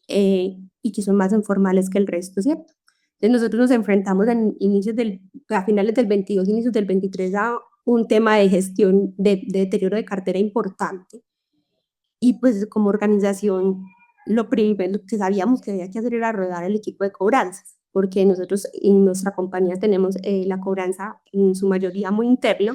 y que son más informales que el resto, ¿cierto? Entonces nosotros nos enfrentamos a finales del 22, inicios del 23 a un tema de gestión de deterioro de cartera importante, y pues como organización lo primero que sabíamos que había que hacer era rodar el equipo de cobranzas, porque nosotros en nuestra compañía tenemos la cobranza en su mayoría muy interno,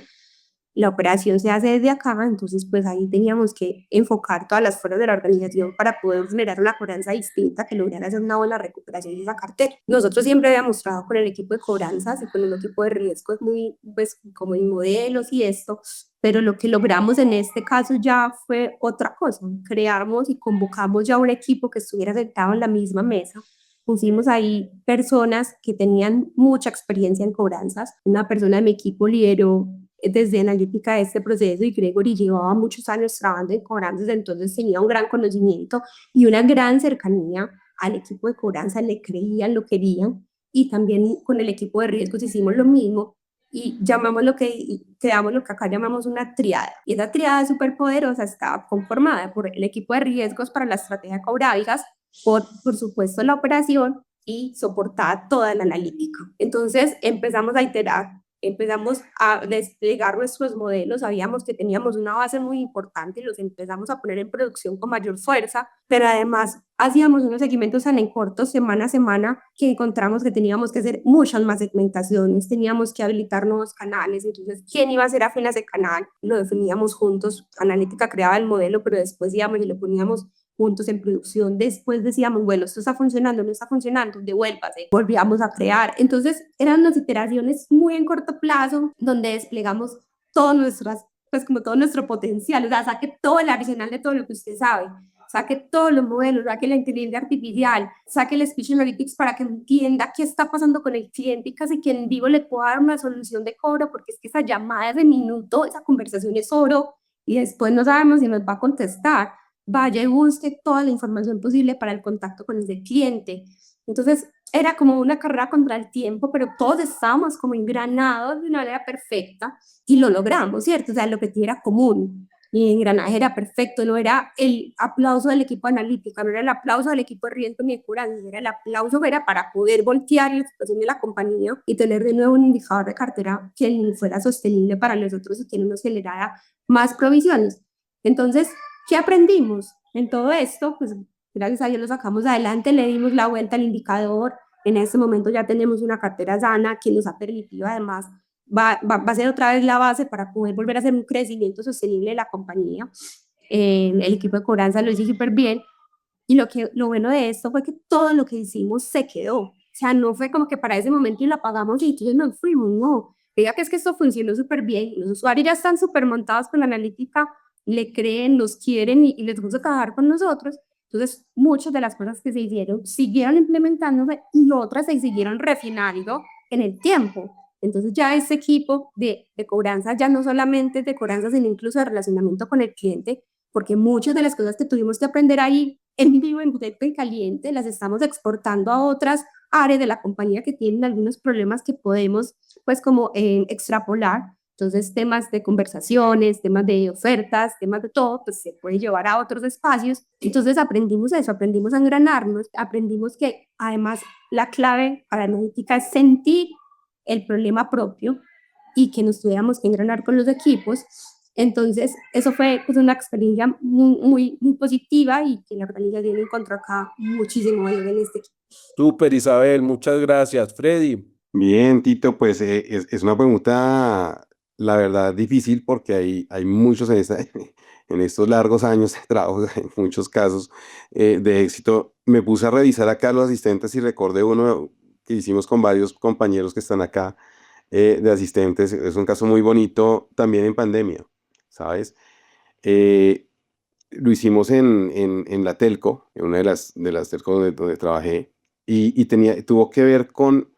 la operación se hace desde acá, entonces pues ahí teníamos que enfocar todas las fuerzas de la organización para poder generar una cobranza distinta que lograra hacer una buena recuperación de esa cartera. Nosotros siempre habíamos trabajado con el equipo de cobranzas y con el equipo de riesgos muy, pues como en modelos y esto, pero lo que logramos en este caso ya fue otra cosa. Creamos y convocamos ya un equipo que estuviera sentado en la misma mesa. Pusimos ahí personas que tenían mucha experiencia en cobranzas. Una persona de mi equipo lideró desde analítica de este proceso, y Gregory llevaba muchos años trabajando en cobranzas, entonces tenía un gran conocimiento y una gran cercanía al equipo de cobranza, le creían, lo querían. Y también con el equipo de riesgos hicimos lo mismo, y llamamos y creamos lo que acá llamamos una triada. Y esa triada súper poderosa está conformada por el equipo de riesgos para la estrategia de Cobravigas, por supuesto la operación y soportada toda la analítica. Entonces empezamos a iterar, empezamos a desplegar nuestros modelos, sabíamos que teníamos una base muy importante y los empezamos a poner en producción con mayor fuerza, pero además hacíamos unos seguimientos tan en cortos, semana a semana, que encontramos que teníamos que hacer muchas más segmentaciones, teníamos que habilitar nuevos canales, entonces, ¿quién iba a ser afín a ese canal? Lo definíamos juntos, Analítica creaba el modelo, pero después íbamos y lo poníamos juntos en producción, después decíamos, bueno, esto está funcionando, no está funcionando, devuélvase, volvíamos a crear. Entonces eran unas iteraciones muy en corto plazo, donde desplegamos todo pues como todo nuestro potencial, o sea, saque todo el arsenal de todo lo que usted sabe, saque todos los modelos, saque la inteligencia artificial, saque el speech analytics para que entienda qué está pasando con el cliente y casi que en vivo le pueda dar una solución de cobro, porque es que esa llamada de minuto, esa conversación es oro, y después no sabemos si nos va a contestar. Vaya y busque toda la información posible para el contacto con ese cliente. Entonces, era como una carrera contra el tiempo, pero todos estábamos como engranados de una manera perfecta y lo logramos, ¿cierto? O sea, el objetivo era común y el engranaje era perfecto, no era el aplauso del equipo analítico, no era el aplauso del equipo de riesgo ni de cobranza, era el aplauso era para poder voltear la situación de la compañía y tener de nuevo un indicador de cartera que fuera sostenible para nosotros y que no nos generara más provisiones. Entonces, ¿qué aprendimos en todo esto? Pues gracias a Dios lo sacamos adelante, le dimos la vuelta al indicador. En este momento ya tenemos una cartera sana que nos ha permitido además, va a ser otra vez la base para poder volver a hacer un crecimiento sostenible de la compañía. El equipo de cobranza lo hizo súper bien. Y lo bueno de esto fue que todo lo que hicimos se quedó. O sea, no fue como que para ese momento y lo apagamos y entonces nos fuimos, no. Diga que es que esto funcionó súper bien. Los usuarios ya están súper montados con la analítica, le creen, nos quieren y les gusta trabajar con nosotros. Entonces, muchas de las cosas que se hicieron siguieron implementándose y otras se siguieron refinando en el tiempo. Entonces, ya ese equipo de cobranza ya no solamente es de cobranza, sino incluso de relacionamiento con el cliente, porque muchas de las cosas que tuvimos que aprender ahí en vivo, en directo y caliente, las estamos exportando a otras áreas de la compañía que tienen algunos problemas que podemos, pues, como extrapolar. Entonces, temas de conversaciones, temas de ofertas, temas de todo, pues se puede llevar a otros espacios. Entonces, aprendimos eso, aprendimos a engranarnos, aprendimos que además la clave para la analítica es sentir el problema propio y que nos tuviéramos que engranar con los equipos. Entonces, eso fue pues, una experiencia muy positiva y que la organización encontró acá muchísimo valor en este equipo. Súper, Isabel, muchas gracias. Freddy. Bien, Tito, pues es una pregunta, la verdad, difícil porque hay muchos en estos largos años de trabajo, en muchos casos de éxito. Me puse a revisar acá los asistentes y recordé uno que hicimos con varios compañeros que están acá de asistentes. Es un caso muy bonito también en pandemia, ¿sabes? Eh, lo hicimos en la telco, en una de las telcos donde trabajé, y tuvo que ver con.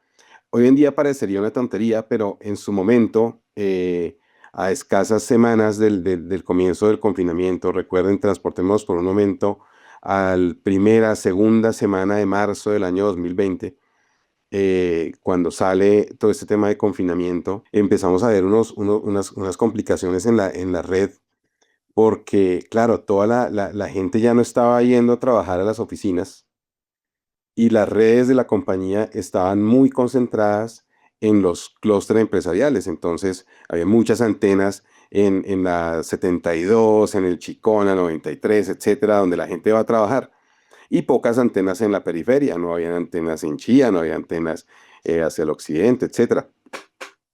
Hoy en día parecería una tontería, pero en su momento, a escasas semanas del comienzo del confinamiento, recuerden, transportémonos por un momento al segunda semana de marzo del año 2020, cuando sale todo este tema de confinamiento, empezamos a ver unas complicaciones en la red, porque, claro, toda la gente ya no estaba yendo a trabajar a las oficinas y las redes de la compañía estaban muy concentradas en los clústeres empresariales. Entonces, había muchas antenas en la 72, en el Chicona 93, etcétera, donde la gente va a trabajar, y pocas antenas en la periferia. No había antenas en Chía, no había antenas hacia el occidente, etcétera.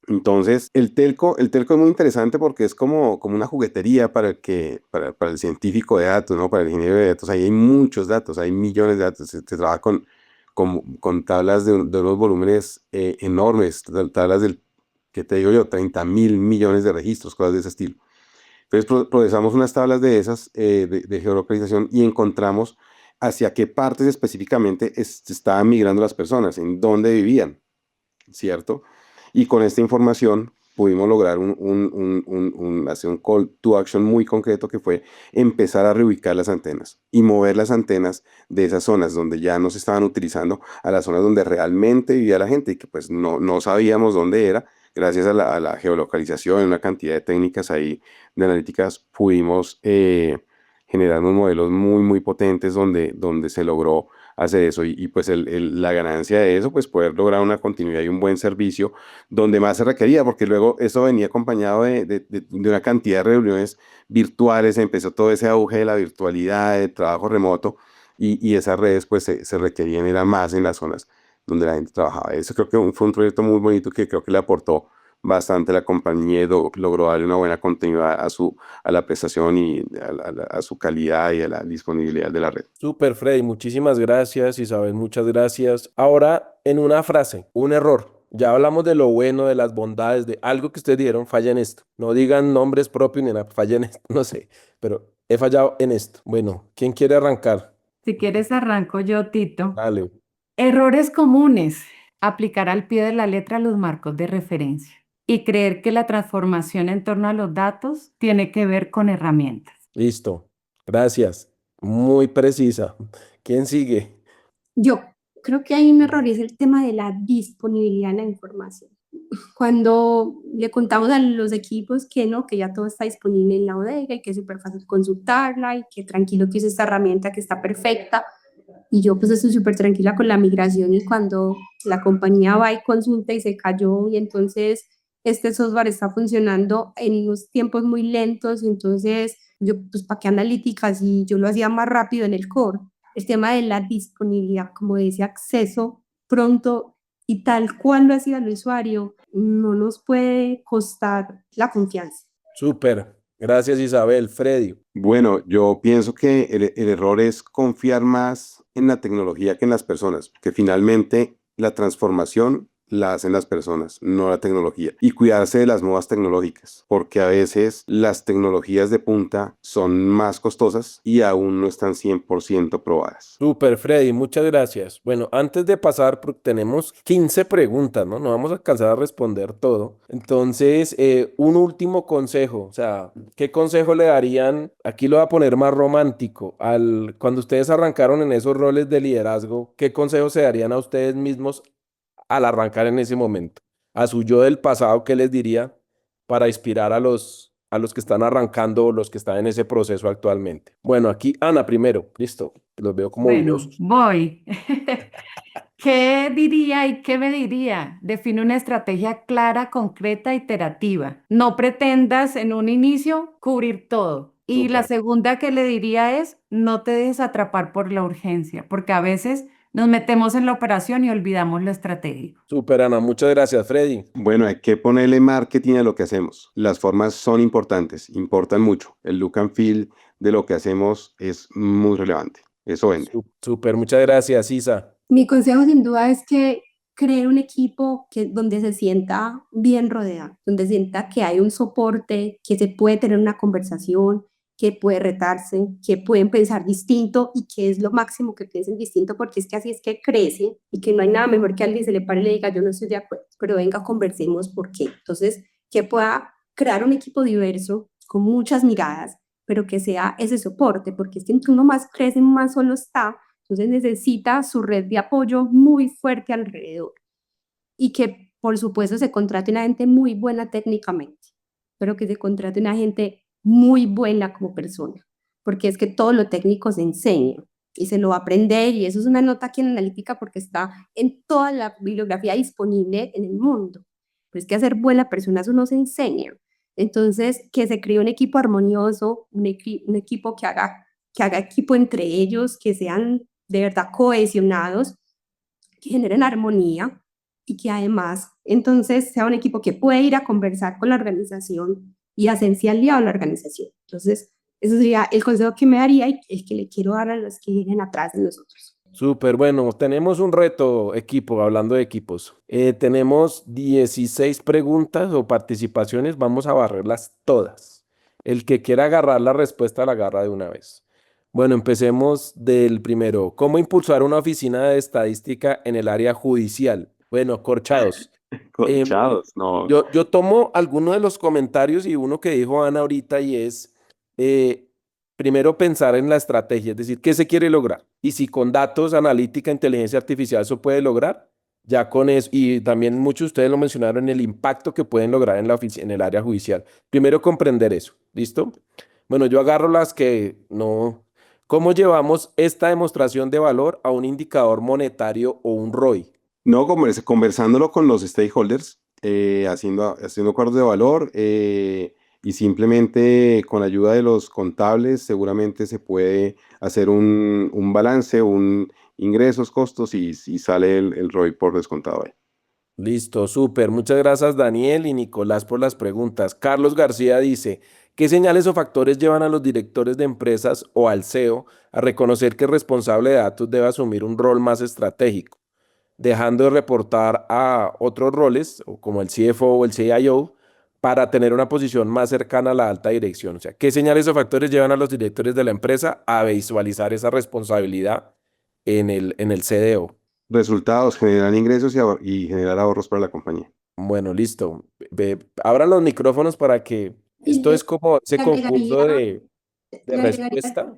Entonces, el telco es muy interesante porque es como una juguetería para el científico de datos, ¿no? Para el ingeniero de datos. Ahí hay muchos datos, hay millones de datos. Se trabaja con tablas de unos volúmenes enormes, tablas ¿qué te digo yo? 30.000 millones de registros, cosas de ese estilo. Entonces, procesamos unas tablas de esas de geolocalización y encontramos hacia qué partes específicamente estaban migrando las personas, en dónde vivían, ¿cierto? Y con esta información pudimos lograr hacer un call to action muy concreto, que fue empezar a reubicar las antenas y mover las antenas de esas zonas donde ya no se estaban utilizando a las zonas donde realmente vivía la gente y que pues no sabíamos dónde era, gracias a la geolocalización, una cantidad de técnicas ahí de analíticas, pudimos generar unos modelos muy, muy potentes donde se logró hacer eso. Y pues la ganancia de eso, pues poder lograr una continuidad y un buen servicio donde más se requería, porque luego eso venía acompañado de una cantidad de reuniones virtuales, empezó todo ese auge de la virtualidad, del trabajo remoto, y esas redes pues se requerían, era más en las zonas donde la gente trabajaba. Eso creo que fue un proyecto muy bonito que creo que le aportó bastante a la compañía y logró darle una buena continuidad a la prestación y a su calidad y a la disponibilidad de la red. Súper, Freddy, muchísimas gracias, Isabel, muchas gracias. Ahora, en una frase, un error. Ya hablamos de lo bueno, de las bondades, de algo que ustedes dieron, falla en esto. No digan nombres propios ni nada, falla en esto, no sé, pero he fallado en esto. Bueno, ¿quién quiere arrancar? Si quieres, arranco yo, Tito. Dale. Errores comunes. Aplicar al pie de la letra los marcos de referencia y creer que la transformación en torno a los datos tiene que ver con herramientas. Listo. Gracias. Muy precisa. ¿Quién sigue? Yo creo que hay un error y es el tema de la disponibilidad de la información. Cuando le contamos a los equipos que no, que ya todo está disponible en la bodega y que es súper fácil consultarla y que tranquilo que es esta herramienta que está perfecta, y yo pues estoy súper tranquila con la migración y cuando la compañía va y consulta y se cayó y entonces este software está funcionando en unos tiempos muy lentos, entonces yo pues para qué analíticas y yo lo hacía más rápido en el core. El tema de la disponibilidad, como ese acceso pronto y tal cual lo hacía el usuario, no nos puede costar la confianza. Súper. Gracias, Isabel. Freddy. Bueno, yo pienso que el error es confiar más en la tecnología que en las personas, porque finalmente la transformación la hacen las personas, no la tecnología. Y cuidarse de las nuevas tecnológicas, porque a veces las tecnologías de punta son más costosas y aún no están 100% probadas. Súper, Freddy, muchas gracias. Bueno, antes de pasar, porque tenemos 15 preguntas, ¿no? No vamos a alcanzar a responder todo. Entonces, un último consejo, o sea, ¿qué consejo le darían? Aquí lo voy a poner más romántico. Cuando ustedes arrancaron en esos roles de liderazgo, ¿qué consejo se darían a ustedes mismos al arrancar en ese momento? A su yo del pasado, ¿qué les diría para inspirar a los que están arrancando o los que están en ese proceso actualmente? Bueno, aquí Ana primero, listo, los veo como Bueno, dudosos. voy. ¿Qué diría y qué me diría? Define una estrategia clara, concreta, iterativa. No pretendas en un inicio cubrir todo. Y la Súper, segunda que le diría es, no te dejes atrapar por la urgencia, porque a veces nos metemos en la operación y olvidamos lo estratégico. súper, Ana, muchas gracias, Freddy. Bueno, hay que ponerle marketing a lo que hacemos. Las formas son importantes, importan mucho. El look and feel de lo que hacemos es muy relevante. Eso vende. Súper, muchas gracias, Isa. Mi consejo sin duda es que creer un equipo donde se sienta bien rodeado, donde sienta que hay un soporte, que se puede tener una conversación, que puede retarse, que pueden pensar distinto y que es lo máximo que piensen distinto porque es que así es que crece y que no hay nada mejor que alguien se le pare y le diga yo no estoy de acuerdo, pero venga, conversemos por qué. Entonces, que pueda crear un equipo diverso con muchas miradas, pero que sea ese soporte, porque es que entre uno más crece, más solo está. Entonces necesita su red de apoyo muy fuerte alrededor y que por supuesto se contrate una gente muy buena técnicamente, pero que se contrate una gente muy buena como persona, porque es que todo lo técnico se enseña y se lo va a aprender y eso es una nota aquí en analítica porque está en toda la bibliografía disponible en el mundo. Pero es que hacer buena persona eso no se enseña. Entonces, que se cree un equipo armonioso, un equipo que haga equipo entre ellos, que sean de verdad cohesionados, que generen armonía y que además entonces sea un equipo que puede ir a conversar con la organización y hacerse aliado a la organización. Entonces, eso sería el consejo que me daría y el que le quiero dar a los que vienen atrás de nosotros. Súper, bueno, tenemos un reto, equipo, hablando de equipos. Tenemos 16 preguntas o participaciones, vamos a barrerlas todas. El que quiera agarrar la respuesta la agarra de una vez. Bueno, empecemos del primero. ¿Cómo impulsar una oficina de estadística en el área judicial? Bueno, corchados. Em, Corchados, no. yo tomo algunos de los comentarios y uno que dijo Ana ahorita y es, eh, primero pensar en la estrategia, es decir, ¿qué se quiere lograr? Y si con datos, analítica, inteligencia artificial eso puede lograr, Ya con eso, y también muchos de ustedes lo mencionaron, el impacto que pueden lograr en en el área judicial. Primero comprender eso, ¿listo? Bueno, yo agarro las que no. ¿Cómo llevamos esta demostración de valor a un indicador monetario o un ROI? No, conversándolo con los stakeholders, haciendo acuerdos de valor y simplemente con la ayuda de los contables seguramente se puede hacer un balance, un ingresos, costos y sale el ROI por descontado ahí. Listo, súper. Muchas gracias Daniel y Nicolás por las preguntas. Carlos García dice, ¿qué señales o factores llevan a los directores de empresas o al CEO a reconocer que el responsable de datos debe asumir un rol más estratégico, dejando de reportar a otros roles, o como el CFO o el CIO, para tener una posición más cercana a la alta dirección? O sea, ¿qué señales o factores llevan a los directores de la empresa a visualizar esa responsabilidad en el CDO? Resultados, generar ingresos y generar ahorros para la compañía. Bueno, listo. Abran los micrófonos para que Y esto yo es como ese le agregaría, concurso de le agregaría, respuesta.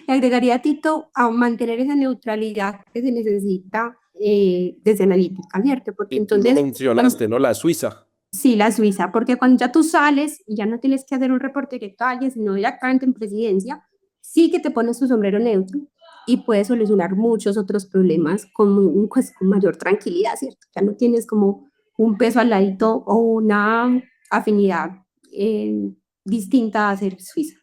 le agregaría a Tito a mantener esa neutralidad que se necesita desde analítica, ¿cierto? Porque Y tú lo entonces, mencionaste, ¿no? La Suiza. sí, la Suiza, porque cuando ya tú sales y ya no tienes que hacer un reporte directo a alguien, sino directamente en presidencia, sí que te pones tu sombrero neutro y puedes solucionar muchos otros problemas pues, con mayor tranquilidad, ¿cierto? Ya no tienes como un peso al ladito o una afinidad eh, distinta a ser Suiza.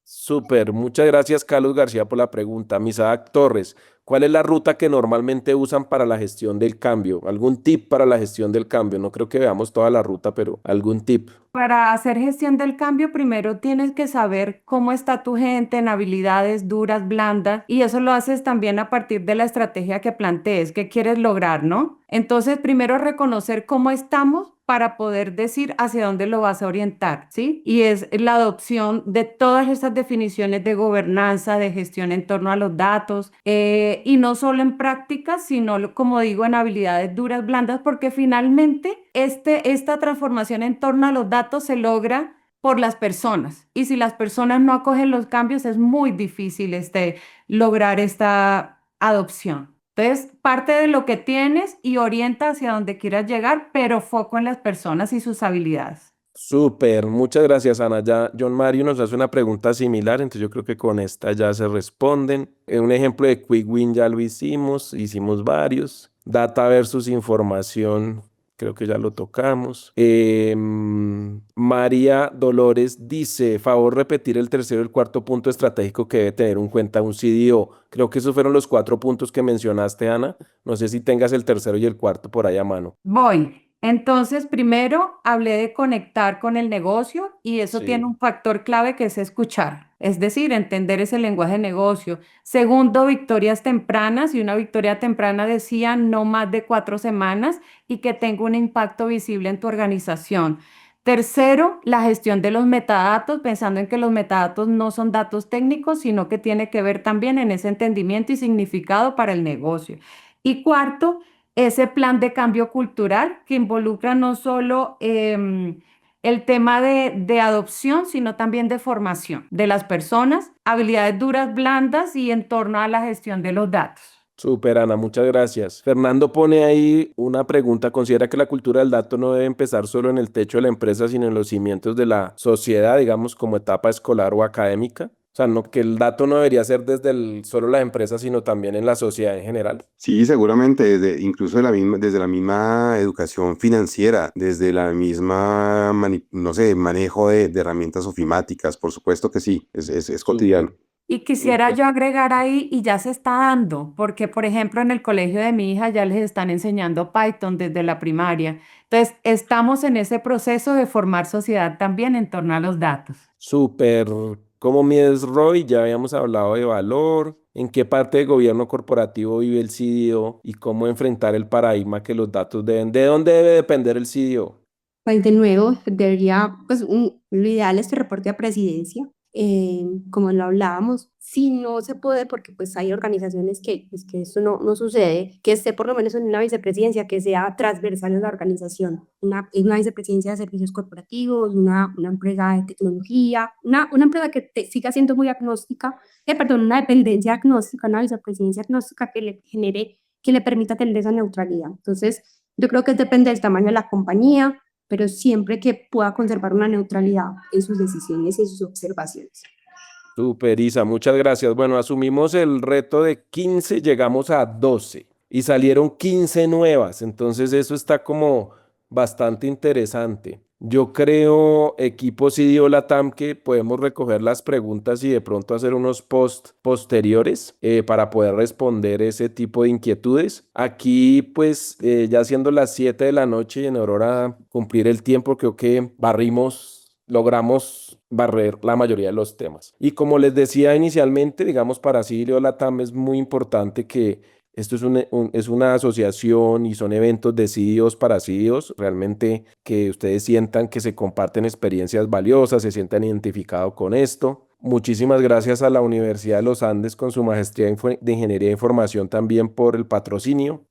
Súper. Muchas gracias, Carlos García, por la pregunta. Misaak Torres, ¿cuál es la ruta que normalmente usan para la gestión del cambio? ¿Algún tip para la gestión del cambio? No creo que veamos toda la ruta, pero algún tip. Para hacer gestión del cambio, primero tienes que saber cómo está tu gente en habilidades duras, blandas, y eso lo haces también a partir de la estrategia que plantees, qué quieres lograr, ¿no? Entonces, primero reconocer cómo estamos para poder decir hacia dónde lo vas a orientar, ¿sí? Y es la adopción de todas estas definiciones de gobernanza, de gestión en torno a los datos, y no solo en prácticas, sino, como digo, en habilidades duras, blandas, porque finalmente esta transformación en torno a los datos se logra por las personas. Y si las personas no acogen los cambios, es muy difícil lograr esta adopción. Entonces, parte de lo que tienes y orienta hacia donde quieras llegar, pero foco en las personas y sus habilidades. Súper, muchas gracias, Ana. Ya John Mario nos hace una pregunta similar, entonces yo creo que con esta ya se responden. Un ejemplo de Quick Win ya lo hicimos varios. Data versus información, creo que ya lo tocamos. María Dolores dice, favor repetir el tercero y el cuarto punto estratégico que debe tener en cuenta un CDO. Creo que esos fueron los cuatro puntos que mencionaste, Ana. No sé si tengas el tercero y el cuarto por ahí a mano. Voy. Entonces, primero hablé de conectar con el negocio y eso tiene Sí. un factor clave que es escuchar, es decir, entender ese lenguaje de negocio. Segundo, victorias tempranas y una victoria temprana decía no más de 4 semanas y que tenga un impacto visible en tu organización. Tercero, la gestión de los metadatos, pensando en que los metadatos no son datos técnicos, sino que tiene que ver también en ese entendimiento y significado para el negocio. Y cuarto, ese plan de cambio cultural que involucra no solo el tema de adopción, sino también de formación de las personas, habilidades duras, blandas y en torno a la gestión de los datos. Súper, Ana, muchas gracias. Fernando pone ahí una pregunta. ¿Considera que la cultura del dato no debe empezar solo en el techo de la empresa, sino en los cimientos de la sociedad, digamos, como etapa escolar o académica? O sea, no, que el dato no debería ser desde solo la empresa, sino también en la sociedad en general. Sí, seguramente, incluso desde la misma educación financiera, desde la misma, no sé, manejo de herramientas ofimáticas, por supuesto que sí, es cotidiano. Súper. Y quisiera yo agregar ahí, y ya se está dando, porque por ejemplo en el colegio de mi hija ya les están enseñando Python desde la primaria. Entonces, estamos en ese proceso de formar sociedad también en torno a los datos. Súper. ¿Cómo mides ROI? Ya habíamos hablado de valor. ¿En qué parte del gobierno corporativo vive el CDO? Y cómo enfrentar el paradigma que los datos deben. ¿De dónde debe depender el CDO? Pues de nuevo, debería, pues lo ideal es que reporte a presidencia, como lo hablábamos. Si no se puede, porque pues hay organizaciones pues, que esto no sucede, que esté por lo menos en una vicepresidencia que sea transversal a la organización, una vicepresidencia de servicios corporativos, una empresa de tecnología, una empresa que siga siendo muy agnóstica, perdón, una dependencia agnóstica, una vicepresidencia agnóstica que le genere que le permita tener esa neutralidad. Entonces, yo creo que depende del tamaño de la compañía, pero siempre que pueda conservar una neutralidad en sus decisiones y en sus observaciones. Super, Isa, muchas gracias. Bueno, asumimos el reto de 15, llegamos a 12 y salieron 15 nuevas, entonces eso está como bastante interesante. Yo creo, equipo CDO Latam, que podemos recoger las preguntas y de pronto hacer unos posts posteriores para poder responder ese tipo de inquietudes. Aquí, pues, ya siendo las 7 de la noche y en hora a cumplir el tiempo, creo que logramos barrer la mayoría de los temas. Y como les decía inicialmente, digamos, para CDO Latam es muy importante que esto es una asociación y son eventos de CDOs para CDOs, realmente que ustedes sientan que se comparten experiencias valiosas, se sientan identificados con esto. Muchísimas gracias a la Universidad de los Andes con su maestría de Ingeniería de Información también por el patrocinio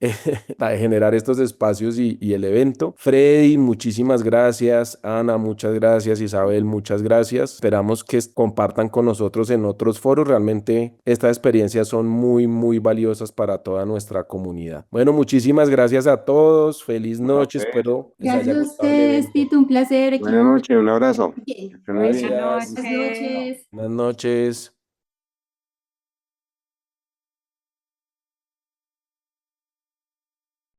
para generar estos espacios y el evento. Freddy, muchísimas gracias. Ana, muchas gracias. Isabel, muchas gracias. Esperamos que compartan con nosotros en otros foros. Realmente estas experiencias son muy, muy valiosas para toda nuestra comunidad. Bueno, muchísimas gracias a todos. Feliz noche. Ok. Espero les Gracias haya a gustado el ustedes, evento. Tito, un placer. Buenas noches, un abrazo. Bien. Que estén muy bien. Gracias. Buenas noches. Buenas noches.